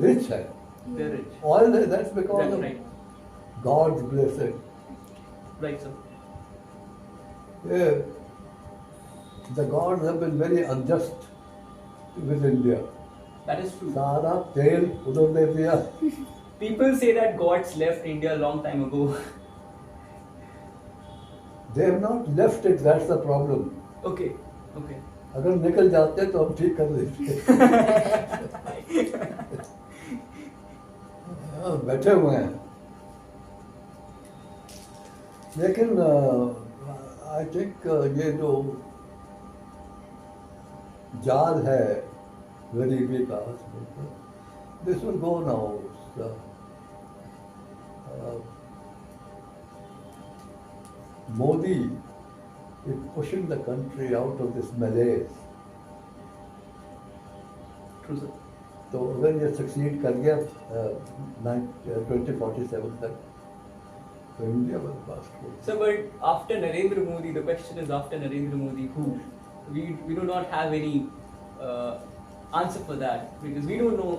rich है, They're rich. oil है, that's because That's of right. God's blessing. Right, sir. Yeah, the gods have been very unjust with India. That is true. सारा तेल उधर दे दिया। People say that gods left India a long time ago. They have not left it, that's the problem. Okay, okay. अगर निकल जाते तो हम ठीक कर देते। बैठे हुए हैं, लेकिन आई थिंक ये जो जाल है गरीबी का, this will go now. Modi is pushing the country out of this malaise. True, sir. तो अगर ये सक्सीड कर गया 2047 तक, तो India will pass through. So, but after Narendra Modi, the question is after Narendra Modi, who? We do not have any answer for that because we don't know.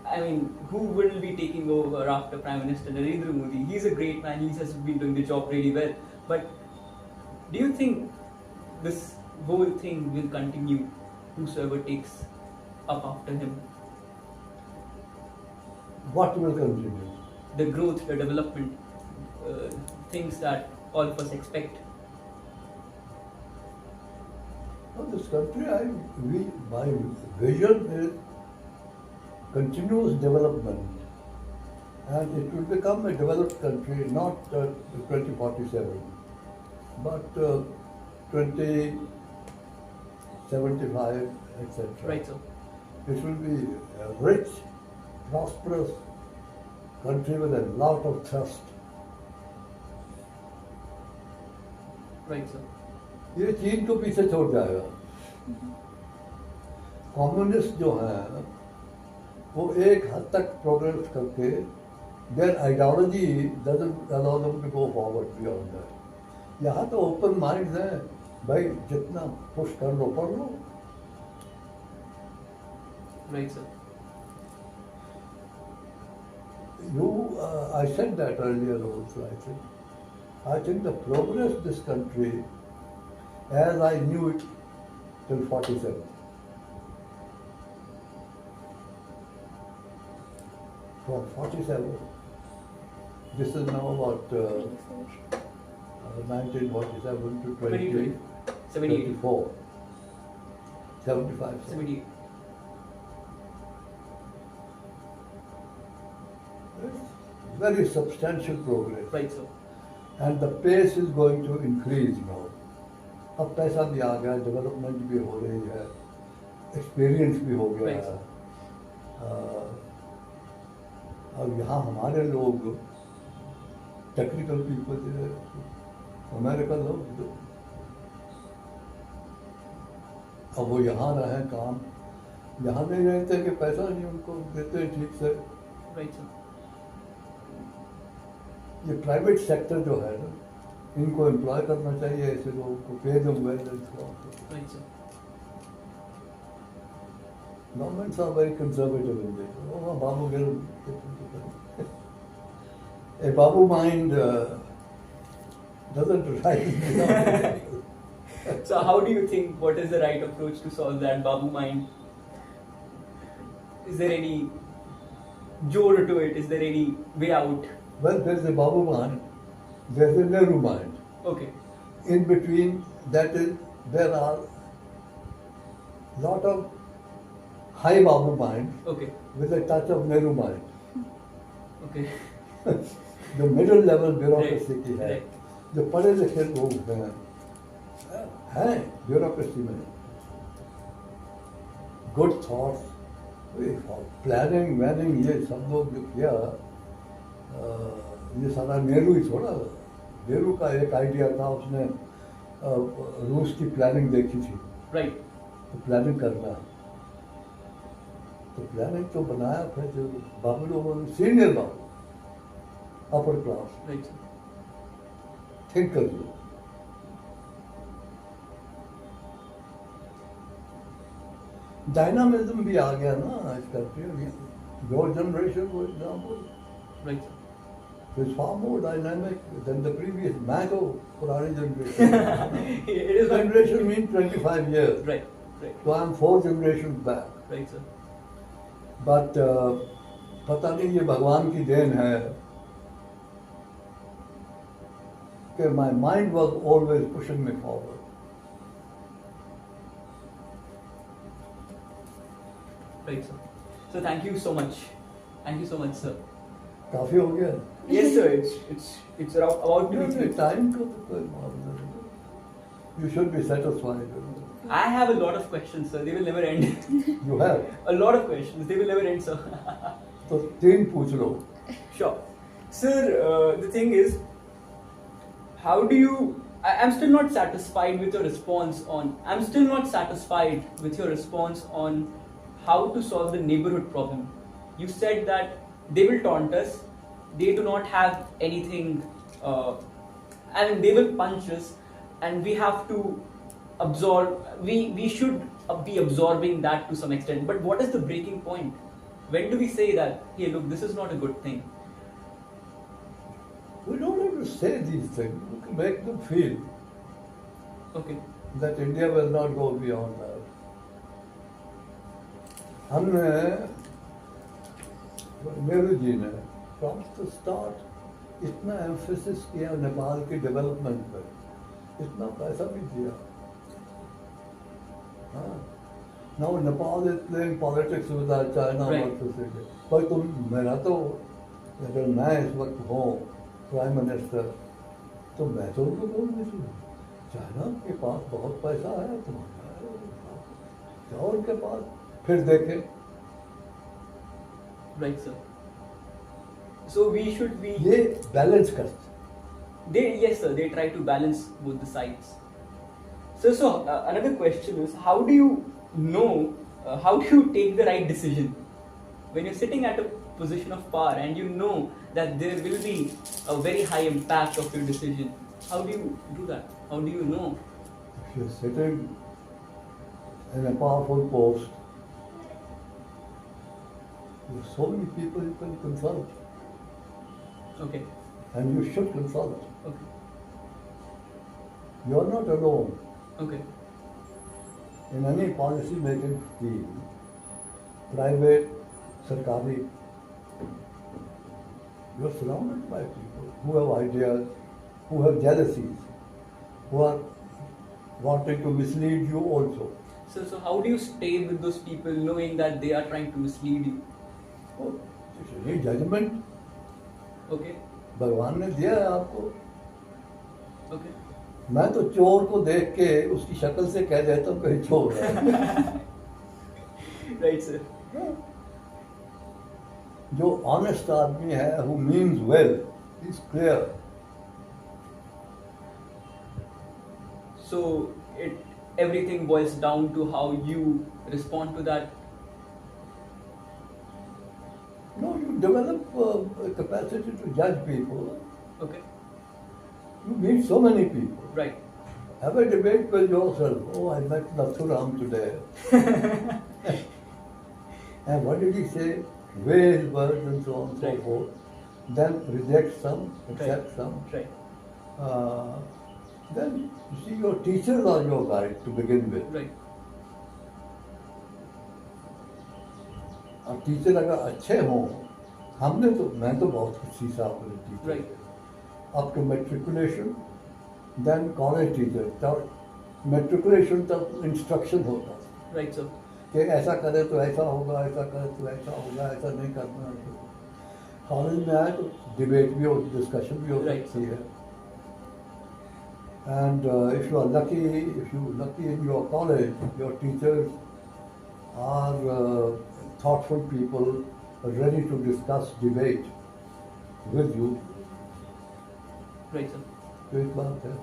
I mean, who will be taking over after Prime Minister Narendra Modi? He's a great man. He has been doing the job really well. But do you think this whole thing will continue? Whosoever takes up after him, What will continue? the growth, the development, things that all of us expect. For this country, my vision is continuous development, and it will become a developed country, not 2047, but 2075, etc. Right, sir. It will be a rich, prosperous country with a lot of trust. Right, sir. ये चीन को पीछे छोड़ जाएगा। Communist जो हैं वो एक हद तक प्रोग्रेस करके their ideology doesn't allow them to go forward beyond that. यहाँ तो ओपन माइंड है भाई, जितना पुश कर लो पढ़ लो. Right, sir. I said that earlier also. I think the progress of this country, as I knew it till 47. From 47, this is now about 1947 to 28. 78. 24, 75. 78. Very substantial progress. Right, sir. And the pace is going to increase now. अब पैसा भी आ गया, development भी हो रही है, experience भी हो गया Right. है. और यहाँ हमारे लोग टेक्निकल पीपल, अमेरिकन लोग, अब वो यहाँ रहे काम, यहाँ नहीं रहते कि पैसा नहीं उनको देते ठीक से. Right, sir. ये प्राइवेट सेक्टर जो है ना, इनको एम्प्लॉय करना चाहिए, ऐसे लोगों को pay them well. Right, sir. Governments are very conservative in this. Oh, Babu Gil. A Babu mind doesn't rise. So how do you think, what is the right approach to solve that Babu mind? Is there any jor to it? Is there any way out? Well, there's a Babu mind, there's a Nehru mind. Okay. In between, that is, there are lot of high Babu mind Okay. with a touch of Nehru mind. Okay. The middle level bureaucracy की है, Right. जो पढ़े लिखे लोग हैं bureaucracy में, good thoughts, planning, ये सब लोग जो किया, ये सारा नेहरू ही छोड़ा. नेहरू का एक आइडिया था, उसने रूस की प्लानिंग देखी थी. Right. तो प्लानिंग करना, तो प्लानिंग तो बनाया फिर जो बाबू लोगों ने, senior babu, upper class Right, sir. Thinkers लोग. डायनामिज्म भी आ गया ना इस कंट्री में. Your generation for example Right, sir. is far more dynamic than the previous. मैं तो पुरानी generation. It is not. Generation means 25 years. Right. Right. So I'm 4 generations back. Right, sir. But पता नहीं ये भगवान की देन है कि my mind was always pushing me forward. Right, sir. So thank you so much. Thank you so much, sir. काफी हो गया. Yes, sir. It's about to be. Time का तो कोई मामला नहीं. You should be satisfied. I have a lot of questions, sir. They will never end. You have. A lot of questions. They will never end, sir. तो 3 पूछ लो. Sure. Sir, the thing is, how do you... I'm still not satisfied with your response on... I'm still not satisfied with your response on how to solve the neighborhood problem. You said that they will taunt us. They do not have anything... and they will punch us. And we have to absorb... We should be absorbing that to some extent. But what is the breaking point? When do we say that, hey, look, this is not a good thing? We don't have to say these things. We can make them feel Okay. that India will not go beyond that. हमने, नेहरू जी ने from the start इतना emphasis किया नेपाल की development पर, इतना पैसा भी दिया. Now Nepal is playing politics with China versus India. पर तुम, मेरा तो, अगर मैं इस वक्त हूँ प्राइम मिनिस्टर, तो मैं तो उनको बोलूँगी सुनो, चाइना के पास बहुत पैसा है, तुम्हारा जाओ उनके पास, फिर देखें. Right, sir. So we should be... ये बैलेंस कर. Yes, sir. They try to balance both the sides. So another question is, how do you know, how do you take the right decision? When you're sitting at a position of power and you know that there will be a very high impact of your decision, How do you do that? How do you know? If you're sitting in a powerful post, there are so many people you can consult, Okay. and you should consult. Okay. You're not alone. Okay. In any policy making field, private, sarkari, you're surrounded by people who have ideas, who have jealousies, who are wanting to mislead you also. So how do you stay with those people knowing that they are trying to mislead you? Oh, it's really judgment. Okay. भगवान ने दिया है आपको. Okay. मैं तो चोर को देख के उसकी शक्ल से कह देता हूँ कहीं चोर है. Right, sir. जो ऑनेस्ट आदमी है, who means well, is clear. So everything boils down to how you respond to that. No, you develop a capacity to judge people. Okay. You meet so many people. Right. Have a debate with yourself. Oh, I met Nathuram today. And what did he say? Weigh his words and so on and so Right. forth. Then reject some, accept some. Right. Then you see your teachers are your guide to begin with. Right. अब teacher अगर अच्छे हों, मैं तो बहुत कुछ सीखा अपने teacher Right. Up to matriculation, then college teacher, तब मेट्रिकुलेशन तक इंस्ट्रक्शन होता Right, sir. कि ऐसा करे तो ऐसा होगा, ऐसा करे तो ऐसा होगा, ऐसा नहीं करना. कॉलेज में आए तो डिबेट भी हो, डिस्कशन भी हो Right. सकती है. And if you are lucky in your college, your teachers are thoughtful people, ready to discuss debate with you. Right, sir. तो एक बात है.